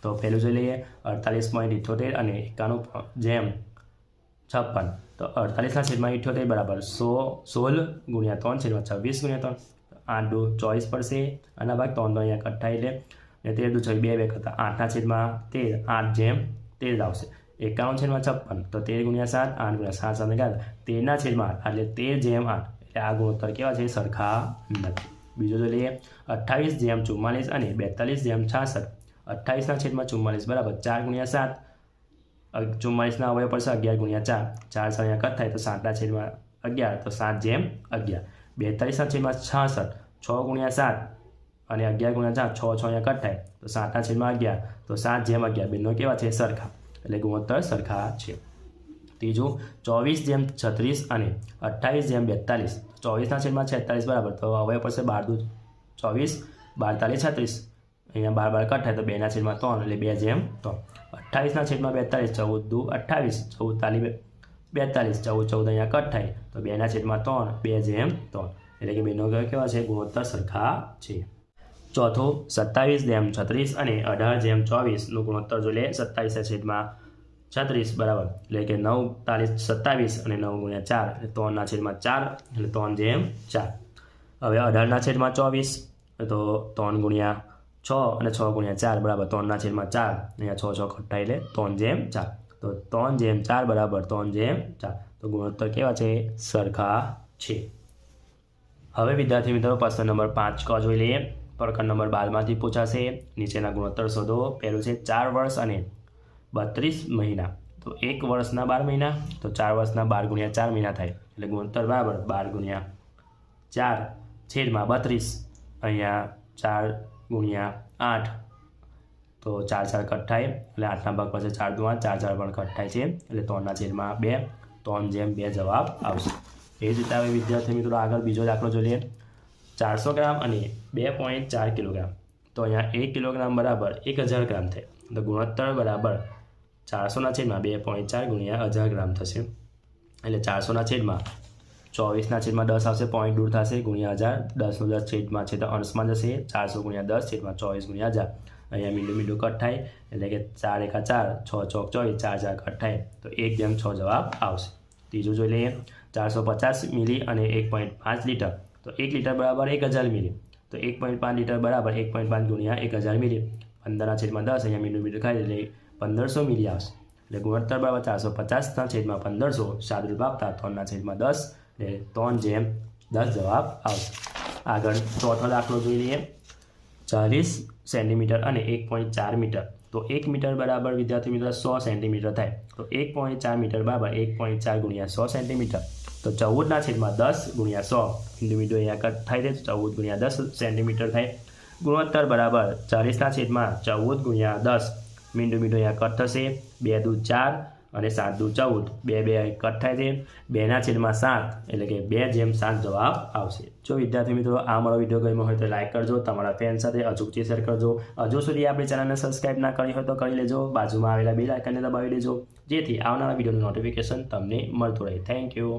તો પહેલું જોઈ લઈએ 48.78 અને 91/56. તો 48/78 બરાબર 16 ગુણ્યા 3 છેદમાં 26 ગુણ્યા 3, 8 દુ 24 પડશે. આના ભાગ 3 તો અહીંયા કટ થાય એટલે 13 દુ 6 2 કરતા 8/13 8/13 આવશે. 51/56 તો 13 ગુણ્યા 7 8 ગુણ્યા 7 7 11 13/8 એટલે 13/8 એટલે આ ગુણોત્તર કેવા છે? સરખા નથી. બીજો જોઈ લઈએ 28/44 અને 42/66. 28/44 બરાબર 4 ગુણ્યા 7, 44ના અવયવ પડશે 11 ગુણ્યા 4, 4 અહીંયા કટ થાય તો 7/11 તો 7/11. 42/66 6 ગુણ્યા 7 અને 11 ગુણ્યા 4 6 અહીંયા કટ થાય તો 7/11 તો 7/11 બંને કેવા છે? સરખા, એટલે ગુણોત્તર સરખા છે. ત્રીજું 24/36 અને 28/42. 24/46 બરાબર તો અવયવ પડશે 12 દુ 24 12 તાલી 36, અહીંયા 12 કટ થાય તો 2/3 એટલે 2/3. 28/42 14 દુ 28 14 તાલી 42 14 અહીંયા કટ થાય તો 2/3 2/3 એટલે કે બેનો કેવા છે? ગુણોત્તર સરખા છે. ચોથું 27/36 અને 18/24 ગુણોત્તર જોઈ લે. 27/36 બરાબર એટલે કે 9 તાલી 27 અને 9 ગુણ્યા 4 એટલે 3/4 એટલે 3/4. હવે 18/24 તો 3 ગુણ્યા 6 અને 6 ગુણ્યા 4 બરાબર 3/4 અહીંયા 6 6 કટ થાય એટલે 3/4 તો 3/4 બરાબર 3/4 તો ગુણોત્તર કેવા છે? સરખા છે. હવે વિદ્યાર્થી મિત્રો પ્રશ્ન નંબર 5 ક જોઈ લઈએ. પ્રકરણ નંબર 12માંથી પૂછાશે. નીચેના ગુણોત્તર શોધો. પહેલું છે 4 વર્ષ અને 32 મહિના. તો 1 વર્ષના 12 મહિના તો 4 વર્ષના 12 ગુણ્યા 4 મહિના થાય એટલે ગુણોત્તર બરાબર 12 ગુણ્યા 4 છેદમાં 32. અહીંયા 4 ગુણ્યા 8 તો 4 4 કટ થાય એટલે 8ના ભાગ પાસે 4 દુ 8 4 4 પણ કટ થાય છે એટલે 3/2 3/2 જવાબ આવશે. એ જ રીતે હવે વિદ્યાર્થી મિત્રો આગળ બીજો દાખલો જોઈ લઈએ. 400 ગ્રામ અને 2.4 કિલોગ્રામ. તો અહીંયા 1 કિલોગ્રામ બરાબર 1000 ગ્રામ થાય તો ગુણોત્તર બરાબર 400/2.4 ગુણ્યા 1000 ગ્રામ થશે એટલે 400/24/10 આવશે. પોઈન્ટ દૂર થશે ગુણ્યા 1000 10 નો 10 છેદમાં છે તો અંશમાં જશે 400 × 10 છેદમાં 24 × 1000. અહીંયા મીંડું કટ થાય એટલે કે 4 × 4 6 ચોક 24 4 4 કટ થાય તો 1/6 જવાબ આવશે. ત્રીજું જોઈ લઈએ 450 મિલી અને 1.5 લીટર. તો 1 લીટર બરાબર 1000 મિલી તો 1.5 લીટર બરાબર 1.5 ગુણ્યા 1000 મિલી 15/10 અહીંયા મીંડું ખાય એટલે 1500 મિલી આવશે એટલે ગુણોત્તર બરાબર 450/1500 સાદુરૂપ આપતા 3/10 એટલે 3/10 જવાબ આવશે. આગળ ચોથો દાખલો જોઈ લઈએ. 40 સેન્ટીમીટર અને 1.4 મીટર. તો 1 મીટર બરાબર વિદ્યાર્થી મિત્રો 100 સેન્ટીમીટર થાય તો 1.4 મીટર બરાબર 1.4 ગુણ્યા 100 સેન્ટીમીટર તો 14/10 ગુણ્યા 100 મીંડું અહીંયા કટ થાય છે તો 14 ગુણ્યા 10 સેન્ટીમીટર થાય. ગુણોત્તર બરાબર 40/14 ગુણ્યા 10 મીંડું અહીંયા કટ થશે 2 દુ 4 અને 7 દુ 14 2 કટ થાય છે 2/7 એટલે કે 2/7 જવાબ આવશે. જો વિદ્યાર્થી મિત્રો આ મારો વિડીયો ગમ્યો હોય તો લાઈક કરજો, તમારા ફ્રેન્ડ સાથે અચૂકથી શેર કરજો. હજુ સુધી આપણી ચેનલને સબસ્ક્રાઈબ ના કરી હોય તો કરી લેજો. બાજુમાં આવેલા બેલ આઇકનને દબાવી દેજો જેથી આવનારા વિડીયોનું નોટિફિકેશન તમને મળતું રહે. Thank you.